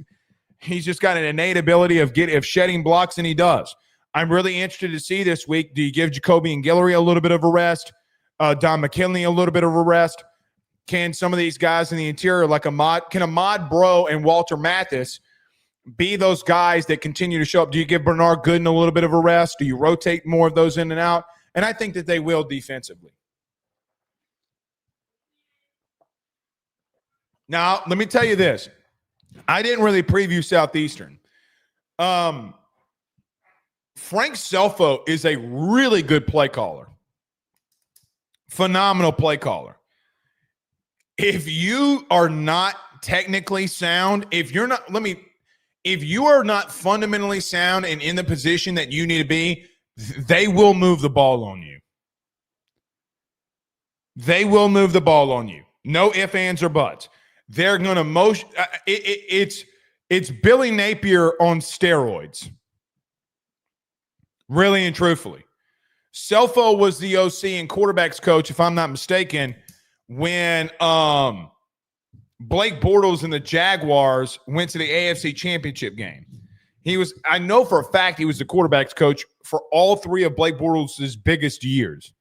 just got an innate ability of shedding blocks, and he does. I'm really interested to see this week. Do you give Jacoby and Guillory a little bit of a rest? Don McKinley a little bit of a rest? Can some of these guys in the interior, like Ahmad Bro and Walter Mathis, be those guys that continue to show up? Do you give Bernard Gooden a little bit of a rest? Do you rotate more of those in and out? And I think that they will defensively. Now, let me tell you this. I didn't really preview Southeastern. Frank Selfo is a really good play caller. Phenomenal play caller. If you are not technically sound, if you are not fundamentally sound and in the position that you need to be, they will move the ball on you. They will move the ball on you. No ifs, ands, or buts. They're going to motion. It's Billy Napier on steroids. Really and truthfully. Selfo was the OC and quarterbacks coach, if I'm not mistaken, when Blake Bortles and the Jaguars went to the AFC Championship game. I know for a fact he was the quarterbacks coach for all three of Blake Bortles' biggest years.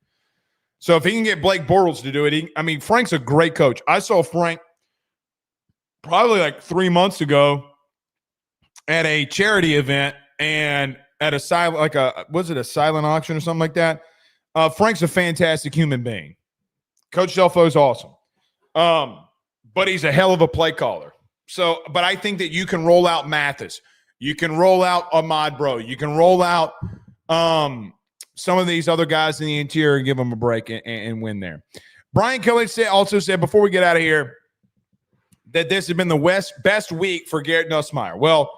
So if he can get Blake Bortles to do it, Frank's a great coach. I saw Frank probably like 3 months ago at a charity event and at a silent, was it a silent auction or something like that? Frank's a fantastic human being. Coach Selfo is awesome. But he's a hell of a play caller. So, but I think that you can roll out Mathis. You can roll out Ahmad Bro. You can roll out some of these other guys in the interior and give them a break and win there. Brian Kelly also said, before we get out of here, that this has been the best week for Garrett Nussmeier. Well,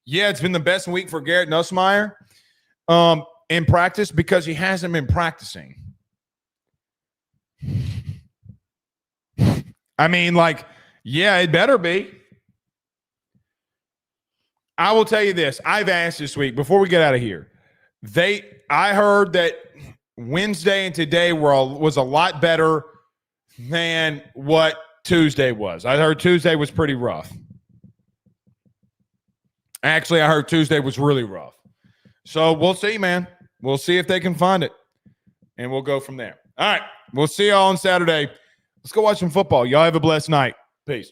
yeah, it's been the best week for Garrett Nussmeier in practice because he hasn't been practicing. Yeah, it better be. I will tell you this. I've asked this week, before we get out of here, I heard that Wednesday and today was a lot better than what Tuesday was. I heard Tuesday was pretty rough. Actually, I heard Tuesday was really rough. So we'll see, man. We'll see if they can find it, and we'll go from there. All right. We'll see you all on Saturday. Let's go watch some football. Y'all have a blessed night. Peace.